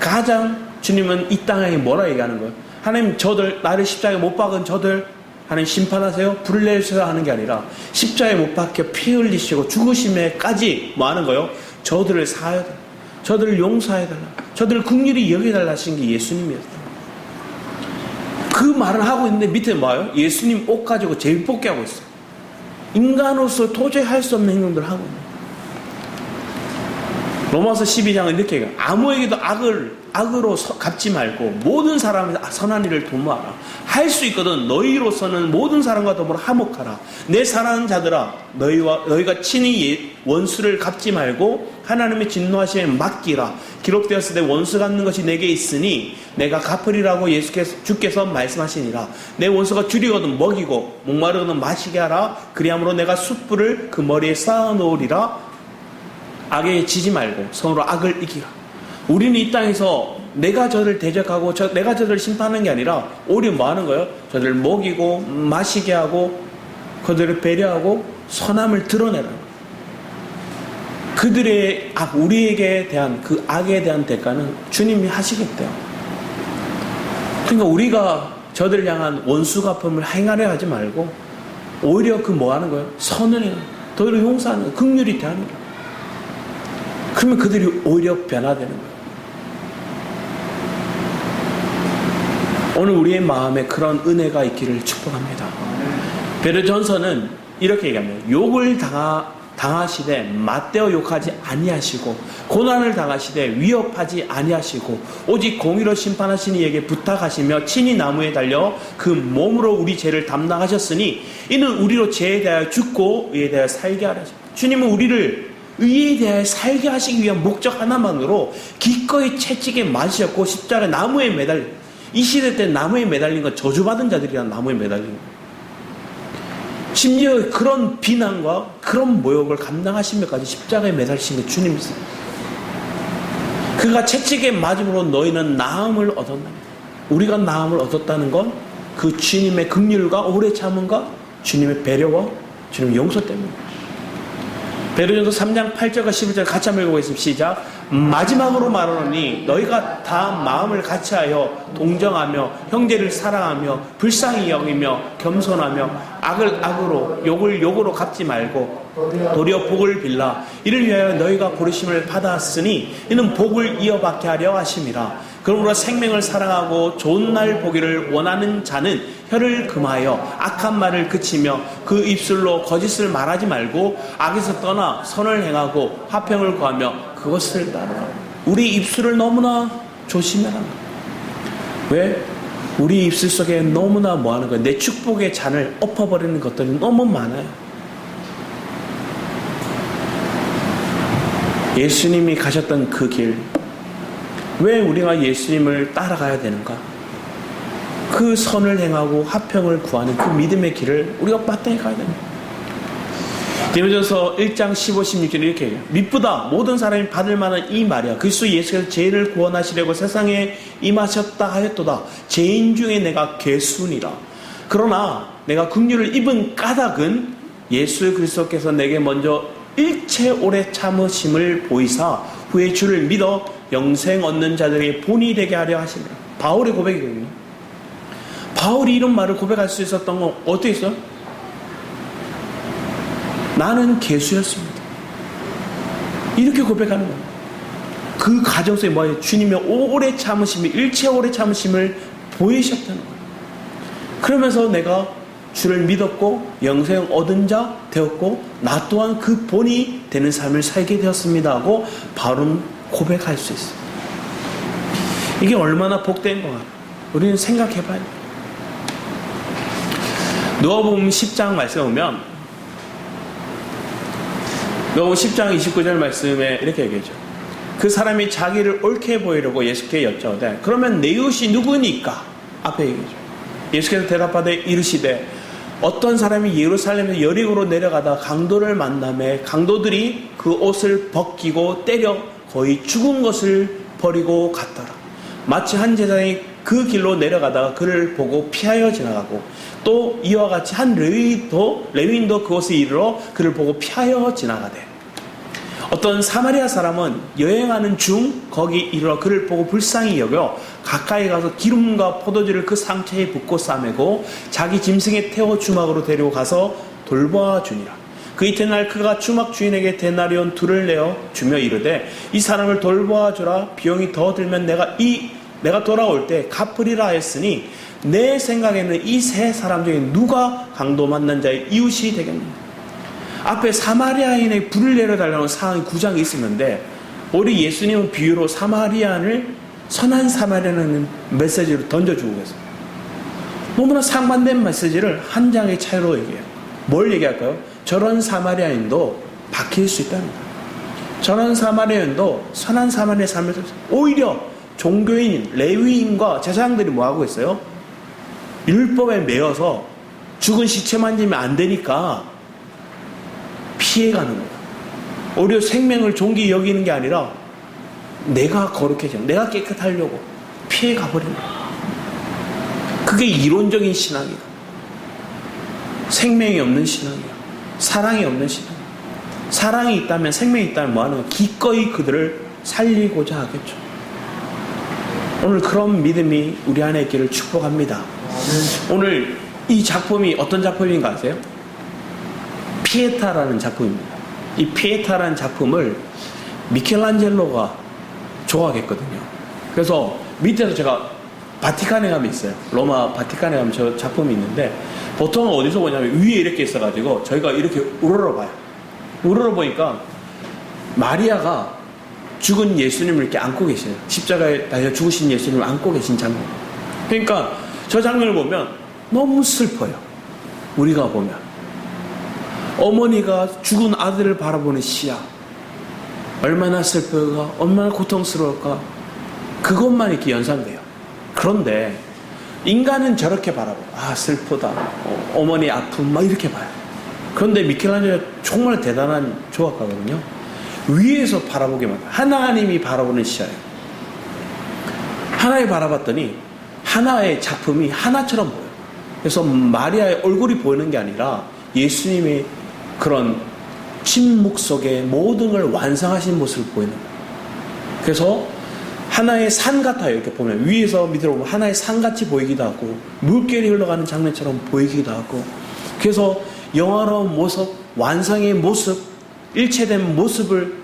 가장 주님은 이 땅에 뭐라 얘기하는 거예요? 하나님 저들 나를 십자가에 못 박은 저들 하나님 심판하세요? 불을 내주세요 하는 게 아니라 십자가에 못 박혀 피 흘리시고 죽으심에까지 뭐 하는 거예요? 저들을 사하여 달라. 저들을 용서해달라. 저들을 긍휼히 여겨달라 하신 게 예수님이었다. 그 말을 하고 있는데 밑에 뭐예요? 예수님 옷 가지고 제비 뽑기 하고 있어요. 인간으로서 도저히 할 수 없는 행동들을 하고 있는 거예요. 로마서 12장은 이렇게 얘기해요. 아무에게도 악으로 갚지 말고 모든 사람의 선한 일을 도모하라. 할 수 있거든 너희로서는 모든 사람과 더불어 화목하라. 내 사랑하는 자들아 너희가 친히 원수를 갚지 말고 하나님의 진노하심에 맡기라. 기록되었을 때 원수 갚는 것이 내게 있으니 내가 갚으리라고 주께서 말씀하시니라. 내 원수가 줄이거든 먹이고 목마르거든 마시게 하라. 그리함으로 내가 숯불을 그 머리에 쌓아 놓으리라. 악에 지지 말고 서로 악을 이기라. 우리는 이 땅에서 내가 저를 대적하고 내가 저를 심판하는 게 아니라 오히려 뭐 하는 거예요? 저들을 먹이고 마시게 하고 그들을 배려하고 선함을 드러내라는 거예요. 그들의 우리에게 대한 그 악에 대한 대가는 주님이 하시겠대요. 그러니까 우리가 저들을 향한 원수 갚음을 행하려 하지 말고 오히려 그 뭐 하는 거예요? 선을 행하는 거예요. 저들을 용서하는 거예요. 긍휼히 대하는 거예요. 그러면 그들이 오히려 변화되는 거예요. 오늘 우리의 마음에 그런 은혜가 있기를 축복합니다. 베드로전서는 이렇게 얘기합니다. 욕을 당하시되 맞대어 욕하지 아니하시고 고난을 당하시되 위협하지 아니하시고 오직 공의로 심판하시는 이에게 부탁하시며 친히 나무에 달려 그 몸으로 우리 죄를 담당하셨으니 이는 우리로 죄에 대하여 죽고 의에 대하여 살게 하라. 주님은 우리를 의에 대하여 살게 하시기 위한 목적 하나만으로 기꺼이 채찍에 맞으셨고 십자가 나무에 매달려. 이 시대 때 나무에 매달린 건 저주받은 자들이란 나무에 매달린 거예요. 심지어 그런 비난과 그런 모욕을 감당하시면까지 십자가에 매달리신 게 주님이세요. 그가 채찍에 맞음으로 너희는 나음을 얻었다. 우리가 나음을 얻었다는 건 그 주님의 긍휼과 오래 참음과 주님의 배려와 주님의 용서 때문입니다. 베드로전서 3장 8절과 11절 같이 한번 읽어보겠습니다. 시작. 마지막으로 말하노니 너희가 다 마음을 같이하여 동정하며 형제를 사랑하며 불쌍히 여기며 겸손하며 악을 악으로 욕을 욕으로 갚지 말고 도리어 복을 빌라. 이를 위하여 너희가 부르심을 받았으니 이는 복을 이어받게 하려 하심이라. 그러므로 생명을 사랑하고 좋은 날 보기를 원하는 자는 혀를 금하여 악한 말을 그치며 그 입술로 거짓을 말하지 말고 악에서 떠나 선을 행하고 화평을 구하며 그것을 따르라. 우리 입술을 너무나 조심해라. 왜? 우리 입술 속에 너무나 뭐하는 거야? 내 축복의 잔을 엎어버리는 것들이 너무 많아요. 예수님이 가셨던 그 길, 왜 우리가 예수님을 따라가야 되는가? 그 선을 행하고 화평을 구하는 그 믿음의 길을 우리가 마땅히 가야 됩니다. 디모데전서 1장 15, 16절 이렇게 해요. 미쁘다 모든 사람이 받을 만한 이 말이야. 그리스도 예수께서 죄를 구원하시려고 세상에 임하셨다 하였도다. 죄인 중에 내가 괴순이라. 그러나 내가 긍휼을 입은 까닭은 예수 그리스도께서 내게 먼저 일체 오래 참으심을 보이사 후에 주를 믿어 영생 얻는 자들의 본이 되게 하려 하십니다. 바울의 고백이거든요. 바울이 이런 말을 고백할 수 있었던 건 어떻게 있어요? 나는 개수였습니다. 이렇게 고백하는 거예요. 그 가정 속에 뭐예요? 주님의 오래 참으심이 일체 오래 참으심을 보이셨다는 거예요. 그러면서 내가 주를 믿었고 영생 얻은 자 되었고 나 또한 그 본이 되는 삶을 살게 되었습니다 하고 바울은 고백할 수 있어요. 이게 얼마나 복된 거야. 우리는 생각해봐야 돼. 누가복음 10장 말씀에 보면 누가복음 10장 29절 말씀에 이렇게 얘기하죠. 그 사람이 자기를 옳게 보이려고 예수께 여쭤오되 그러면 내 이웃이 누구니까? 앞에 얘기하죠. 예수께서 대답하되 이르시되 어떤 사람이 예루살렘에서 여리고로 내려가다 강도를 만나매 강도들이 그 옷을 벗기고 때려 거의 죽은 것을 버리고 갔더라. 마치 한 제사장이 그 길로 내려가다가 그를 보고 피하여 지나가고 또 이와 같이 한 레위인도 그곳에 이르러 그를 보고 피하여 지나가되 어떤 사마리아 사람은 여행하는 중 거기 이르러 그를 보고 불쌍히 여겨 가까이 가서 기름과 포도주를 그 상처에 붓고 싸매고 자기 짐승에 태워 주막으로 데리고 가서 돌보아 주니라. 그 이튿날 그가 주막 주인에게 데나리온 2를 내어 주며 이르되 이 사람을 돌보아 주라. 비용이 더 들면 내가 돌아올 때 갚으리라 했으니 내 생각에는 이 세 사람 중에 누가 강도 만난 자의 이웃이 되겠는가? 앞에 사마리아인의 불을 내려달라는 사항이 9장에 있었는데 우리 예수님은 비유로 사마리아인을 선한 사마리아인을 메시지로 던져주고 계세요. 너무나 상반된 메시지를 한 장의 차이로 얘기해요. 뭘 얘기할까요? 저런 사마리아인도 바뀔 수 있다는 거예요. 저런 사마리아인도 선한 사마리아의 삶을 살면서 오히려 종교인인 레위인과 제사장들이 뭐하고 있어요? 율법에 매여서 죽은 시체 만지면 안 되니까 피해가는 거예요. 오히려 생명을 존귀히 여기는 게 아니라 내가 거룩해져, 내가 깨끗하려고 피해가버리는 거예요. 그게 이론적인 신앙이에요. 생명이 없는 신앙이에요. 사랑이 없는 신앙이에요. 사랑이 있다면, 생명이 있다면 뭐하는 거예요? 기꺼이 그들을 살리고자 하겠죠. 오늘 그런 믿음이 우리 안에 있기를 축복합니다. 오늘 이 작품이 어떤 작품인가 아세요? 피에타라는 작품입니다. 이 피에타라는 작품을 미켈란젤로가 조각했거든요. 그래서 밑에서 제가 바티칸에 가면 있어요. 로마 바티칸에 가면 저 작품이 있는데 보통 어디서 보냐면 위에 이렇게 있어가지고 저희가 이렇게 우러러봐요. 우러러보니까 마리아가 죽은 예수님을 이렇게 안고 계세요. 십자가에 달려 죽으신 예수님을 안고 계신 장면. 그러니까 저 장면을 보면 너무 슬퍼요. 우리가 보면 어머니가 죽은 아들을 바라보는 시야, 얼마나 슬플까, 얼마나 고통스러울까, 그것만 이렇게 연상돼요. 그런데 인간은 저렇게 바라봐요. 아, 슬프다, 어머니 아픔, 막 이렇게 봐요. 그런데 미켈란젤로 정말 대단한 조각가거든요. 위에서 바라보게만, 하나님이 바라보는 시야예요. 하나님 바라봤더니 하나의 작품이 하나처럼 보여요. 그래서 마리아의 얼굴이 보이는 게 아니라 예수님의 그런 침묵 속에 모든 걸 완성하신 모습을 보이는 거예요. 그래서 하나의 산 같아요. 이렇게 보면 위에서 밑으로 보면 하나의 산같이 보이기도 하고 물결이 흘러가는 장면처럼 보이기도 하고, 그래서 영화로운 모습, 완성의 모습, 일체된 모습을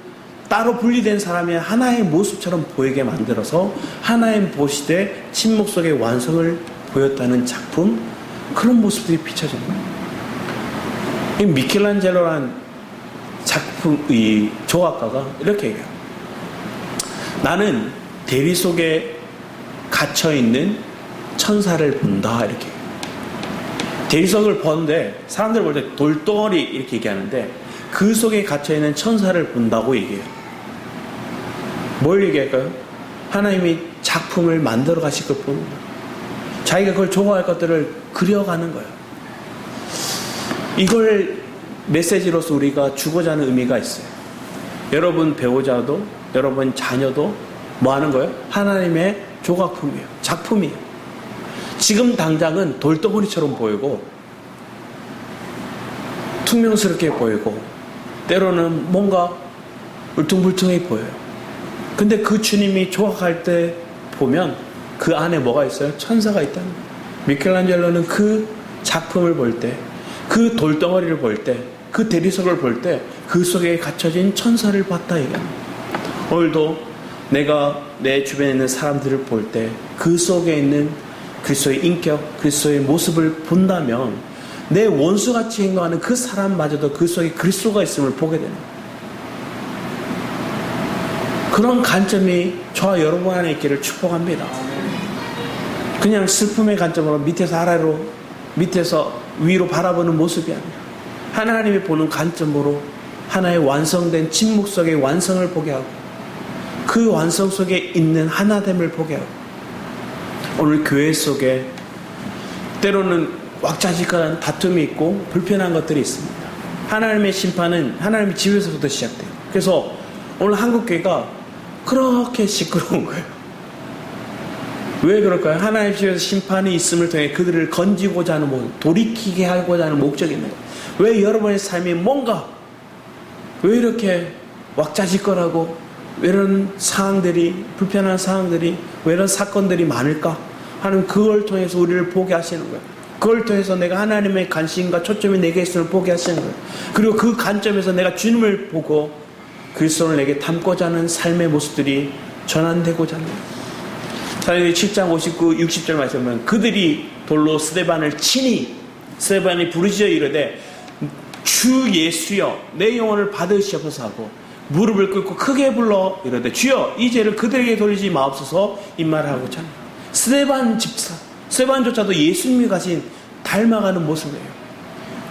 따로 분리된 사람의 하나의 모습처럼 보이게 만들어서 하나의 보시되 침묵 속의 완성을 보였다는 작품, 그런 모습들이 비춰지는 거예요. 이 미켈란젤로라는 작품, 이 조각가가 이렇게 얘기해요. 나는 대리 속에 갇혀있는 천사를 본다, 이렇게. 대리석을 보는데 사람들 볼 때 돌덩어리 이렇게 얘기하는데 그 속에 갇혀있는 천사를 본다고 얘기해요. 뭘 얘기할까요? 하나님이 작품을 만들어 가실 걸 보는 거예요. 자기가 그걸 조각할 것들을 그려가는 거예요. 이걸 메시지로서 우리가 주고자 하는 의미가 있어요. 여러분 배우자도, 여러분 자녀도 뭐 하는 거예요? 하나님의 조각품이에요. 작품이에요. 지금 당장은 돌덩어리처럼 보이고 퉁명스럽게 보이고 때로는 뭔가 울퉁불퉁해 보여요. 근데 그 주님이 조각할 때 보면 그 안에 뭐가 있어요? 천사가 있다는 거예요. 미켈란젤로는 그 작품을 볼 때, 그 돌덩어리를 볼 때, 그 대리석을 볼 때 그 속에 갇혀진 천사를 봤다 얘기합니다. 오늘도 내가 내 주변에 있는 사람들을 볼 때 그 속에 있는 그리스도의 인격, 그리스도의 모습을 본다면 내 원수같이 행동하는 그 사람마저도 그 속에 그리스도가 있음을 보게 되는 거예요. 그런 관점이 저와 여러분 안에 있기를 축복합니다. 그냥 슬픔의 관점으로 밑에서 아래로, 밑에서 위로 바라보는 모습이 아니라 하나님이 보는 관점으로 하나의 완성된 침묵 속의 완성을 보게 하고 그 완성 속에 있는 하나됨을 보게 하고, 오늘 교회 속에 때로는 왁자지껄한 다툼이 있고 불편한 것들이 있습니다. 하나님의 심판은 하나님의 집에서부터 시작돼요. 그래서 오늘 한국교회가 그렇게 시끄러운 거예요. 왜 그럴까요? 하나님 집에서 심판이 있음을 통해 그들을 건지고자 하는 목적, 돌이키게 하고자 하는 목적이 있는 거예요. 왜 여러분의 삶이 뭔가 왜 이렇게 왁자지껄하고 왜 이런 상황들이, 불편한 상황들이, 왜 이런 사건들이 많을까 하는, 그걸 통해서 우리를 보게 하시는 거예요. 그걸 통해서 내가 하나님의 관심과 초점이 내게 있음을 보게 하시는 거예요. 그리고 그 관점에서 내가 주님을 보고 그리스도를 내게 담고자 하는 삶의 모습들이 전환되고자 합니다. 사도행전 7장 59, 60절 말씀은 그들이 돌로 스데반을 치니 스데반이 부르짖어 이르되 주 예수여 내 영혼을 받으시옵소서 하고 무릎을 꿇고 크게 불러 이르되 주여 이 죄를 그들에게 돌리지 마옵소서 이 말을 하고자 합니다. 스데반 집사, 스데반조차도 예수님이 가신 닮아가는 모습이에요.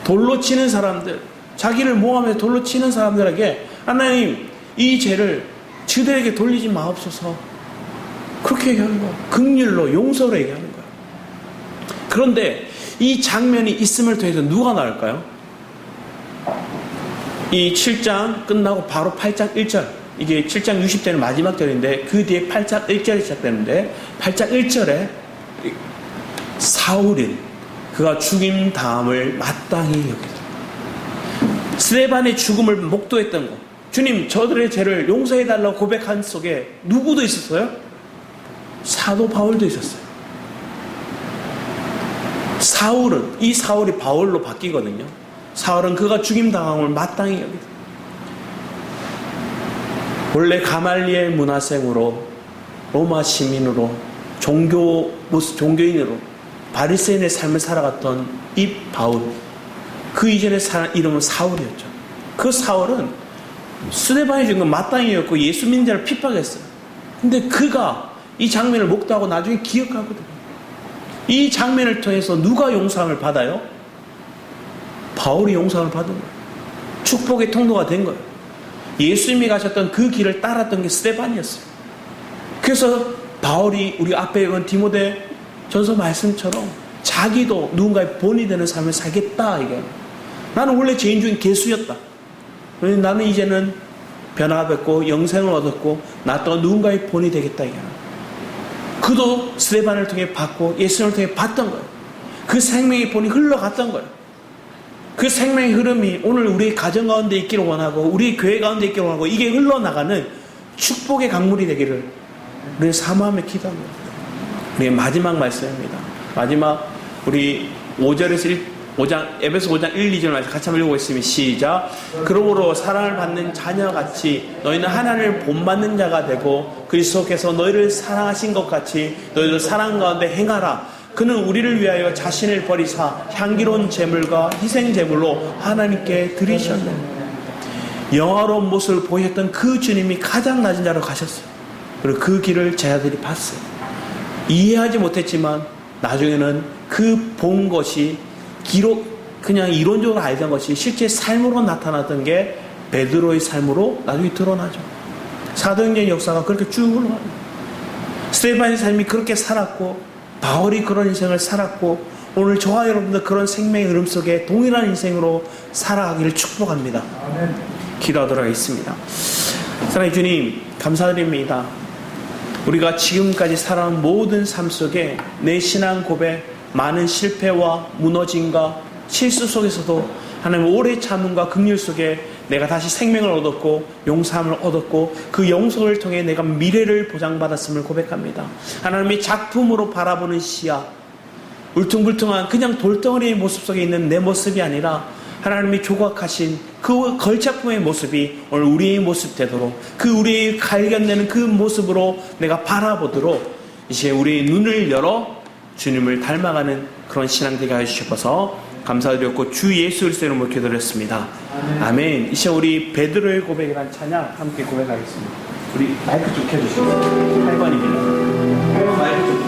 돌로 치는 사람들, 자기를 모함해서 돌로 치는 사람들에게 하나님 이 죄를 저들에게 돌리지 마옵소서, 그렇게 얘기하는 거예요. 긍휼로, 용서로 얘기하는 거예요. 그런데 이 장면이 있음을 통해서 누가 나을까요? 이 7장 끝나고 바로 8장 1절, 이게 7장 60절의 마지막 절인데 그 뒤에 8장 1절이 시작되는데 8장 1절에 사울은 그가 죽임 당함을 마땅히 여겼다. 스데반의 죽음을 목도했던 것, 주님 저들의 죄를 용서해달라고 고백한 속에 누구도 있었어요? 사도 바울도 있었어요. 사울은, 이 사울이 바울로 바뀌거든요. 사울은 그가 죽임 당함을 마땅히 여기다. 원래 가말리엘 문화생으로 로마 시민으로 종교인으로 바리새인의 삶을 살아갔던 이 바울, 그 이전의 이름은 사울이었죠. 그 사울은 스데반이 죽은 건 마땅히 여겼고 예수 믿는 자를 핍박했어요. 근데 그가 이 장면을 목도하고 나중에 기억하거든요. 이 장면을 통해서 누가 용서함을 받아요? 바울이 용서함을 받은 거예요. 축복의 통로가 된 거예요. 예수님이 가셨던 그 길을 따랐던 게 스데반이었어요. 그래서 바울이 우리 앞에 읽은 디모데 전서 말씀처럼 자기도 누군가의 본이 되는 삶을 살겠다 이게. 나는 원래 죄인 중에 개수였다. 나는 이제는 변화가 됐고 영생을 얻었고 나 또한 누군가의 본이 되겠다 이게. 그도 스데반을 통해 받고 예수님을 통해 받던 거예요. 그 생명의 본이 흘러갔던 거예요. 그 생명의 흐름이 오늘 우리 가정 가운데 있기를 원하고 우리 교회 가운데 있기를 원하고 이게 흘러나가는 축복의 강물이 되기를 우리 사모하며 기도합니다. 우리의 마지막 말씀입니다. 마지막 우리 5절에서 5장, 에베소 5장 1, 2절 말씀 같이 한번 읽어보겠습니다. 시작. 그러므로 사랑을 받는 자녀같이 너희는 하나님을 본받는 자가 되고 그리스도께서 너희를 사랑하신 것 같이 너희도 사랑 가운데 행하라. 그는 우리를 위하여 자신을 버리사 향기로운 제물과 희생 제물로 하나님께 드리셨네. 영화로운 모습을 보였던 그 주님이 가장 낮은 자로 가셨어요. 그리고 그 길을 제자들이 봤어요. 이해하지 못했지만 나중에는 그 본 것이 그냥 이론적으로 알던 것이 실제 삶으로 나타났던 게 베드로의 삶으로 나중에 드러나죠. 사도행전 역사가 그렇게 쭉 흘러가요. 스데반의 삶이 그렇게 살았고 바울이 그런 인생을 살았고 오늘 저와 여러분들 그런 생명의 흐름 속에 동일한 인생으로 살아가기를 축복합니다. 기도하도록 하겠습니다. 사랑의 주님 감사드립니다. 우리가 지금까지 살아온 모든 삶 속에 내 신앙 고백, 많은 실패와 무너짐과 실수 속에서도 하나님 오래 참음과 긍휼 속에 내가 다시 생명을 얻었고 용서함을 얻었고 그 용서를 통해 내가 미래를 보장받았음을 고백합니다. 하나님의 작품으로 바라보는 시야, 울퉁불퉁한 그냥 돌덩어리의 모습 속에 있는 내 모습이 아니라 하나님이 조각하신 그 걸작품의 모습이 오늘 우리의 모습 되도록 그 우리의 발견되는 그 모습으로 내가 바라보도록 이제 우리의 눈을 열어 주님을 닮아가는 그런 신앙 되게 하여 주셔서 감사드렸고 주 예수 그리스도 이름으로 기도드렸습니다. 아멘. 이 시간 우리 베드로의 고백이란 찬양 함께 고백하겠습니다. 우리 마이크 좀 켜주시고 8번입니다. 8번 마이크 좀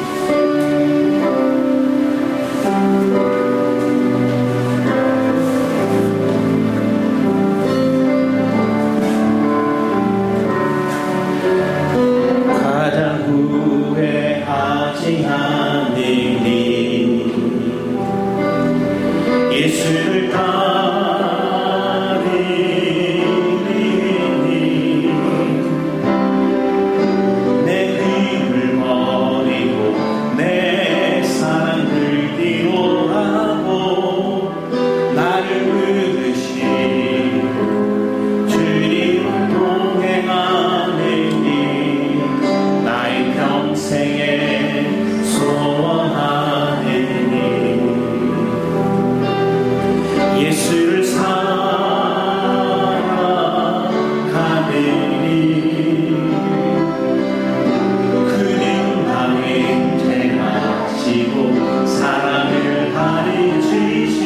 가장 후회하지 않으니 예수를 따르니 내 힘을 버리고 내 사랑을 뒤로하고 나를 부르신 주님을 동행하느니 나의 평생에 소원하느니 예수를 사랑하느니 그는 나의 행하시고 사랑을 가르치시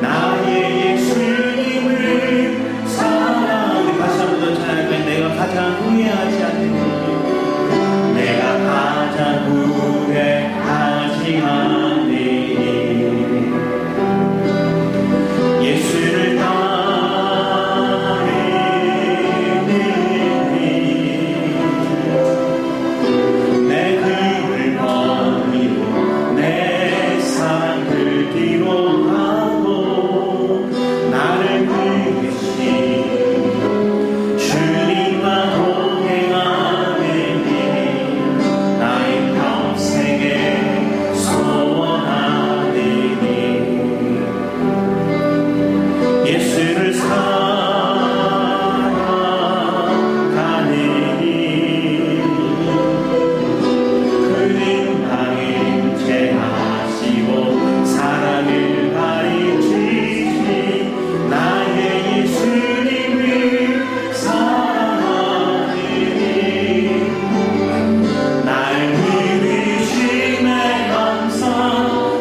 나의 예수님을 사랑하는 다시 한번 더 찬양할까요? 내가 가장 후회하지 않는 내가 가장 후회하지 않는 예수를 따르니 내 힘을 버리고 내 사랑을 뒤로하고 나를 부르신 주님과 동행하느니 나의 평생에 소원하느니 예수를 사랑하느니 그는 나의 죄하시고 사랑을 가르치시 나의 예수님을 사랑하느니 날 부르심에 감사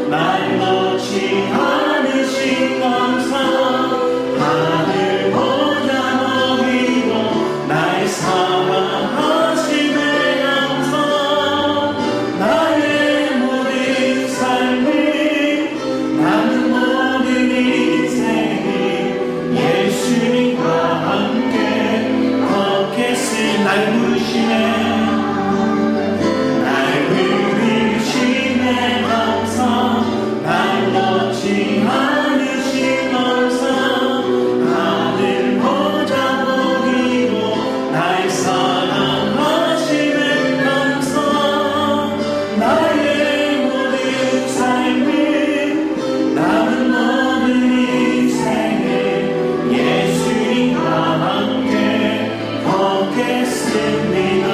날 놓지 않으신 감사 하늘 보자 너희도 날 사랑하심에 감사 나의 모든 삶을 나는 모든 인생을 예수님과 함께 걷겠으니 날 부르심에 감사 날 놓지 않으신 감사 하늘 보자 보기고 날 사랑하심에 감사 나의 모든 삶을 남은 모든 인생을 예수님과 함께 걷겠습니다.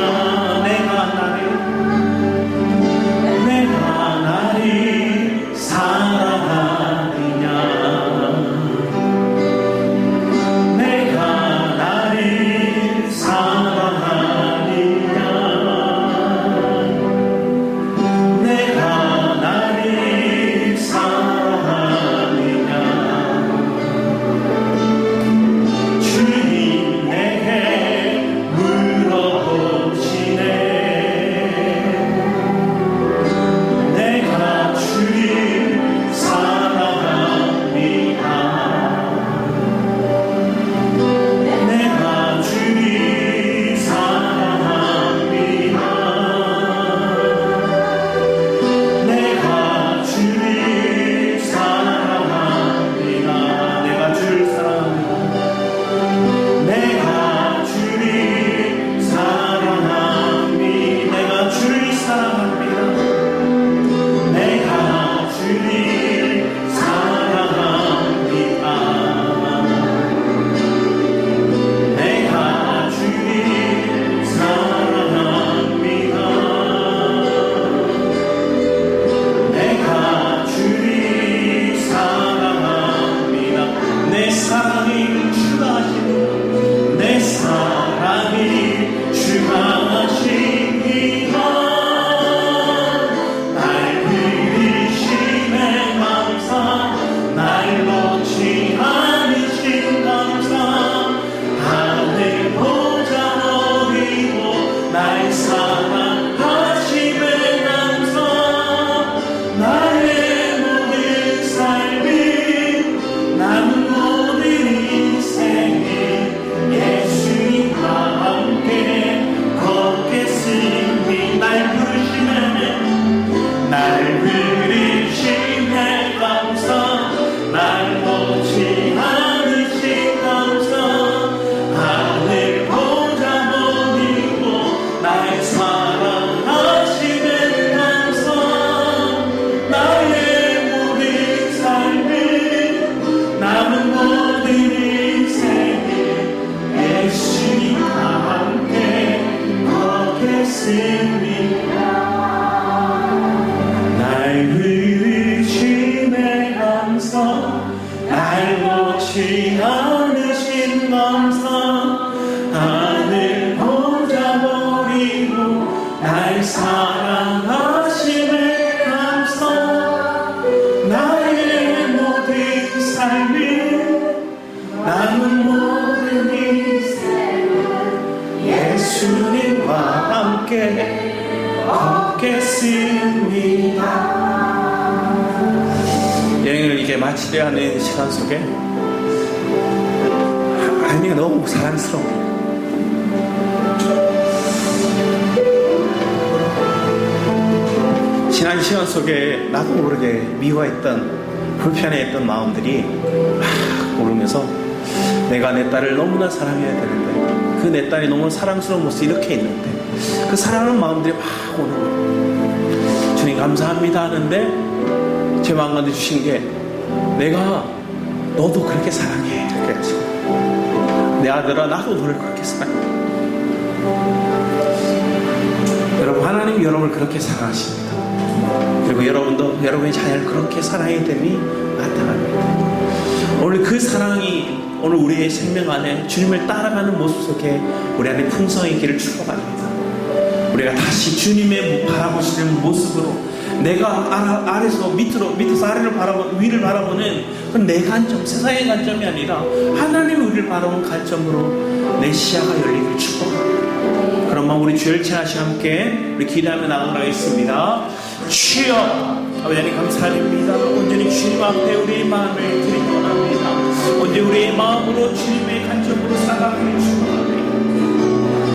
주님과 함께 걷겠습니다. 여행을 이게 마치려 하는 시간 속에 하나님이 너무 사랑스러워. 지난 시간 속에 나도 모르게 미워했던, 불편해했던 마음들이 막 오르면서 내가 내 딸을 너무나 사랑해야 되는데, 그 내 딸이 너무 사랑스러운 모습이 이렇게 있는데 그 사랑하는 마음들이 막 오는 거예요. 주님 감사합니다 하는데 제 마음 가운데 주신 게, 내가 너도 그렇게 사랑해. 그랬지. 내 아들아, 나도 너를 그렇게 사랑해. 여러분, 하나님이 여러분을 그렇게 사랑하십니다. 그리고 여러분도 여러분의 자녀를 그렇게 사랑해야 됨이 나타납니다. 오늘 그 사랑이 오늘 우리의 생명 안에 주님을 따라가는 모습 속에 우리 안에 풍성의 길을 축복합니다. 우리가 다시 주님의 바라보시는 모습으로, 내가 아래서 밑에서 아래를 바라보는, 위를 바라보는 그건 내 관점, 세상의 관점이 아니라 하나님이 우리를 바라보는 관점으로 내 시야가 열리기를 축복합니다. 그런 마음 우리 주일치 하나씩 함께 우리 기도하며 나가도록 하겠습니다. 주여, 아버지 하나님 감사드립니다. 온전히 주님 앞에 우리의 마음을 드리기 원합니다. 언제 우리의 마음으로 주님의 관점으로 살아가기를 축복합니다.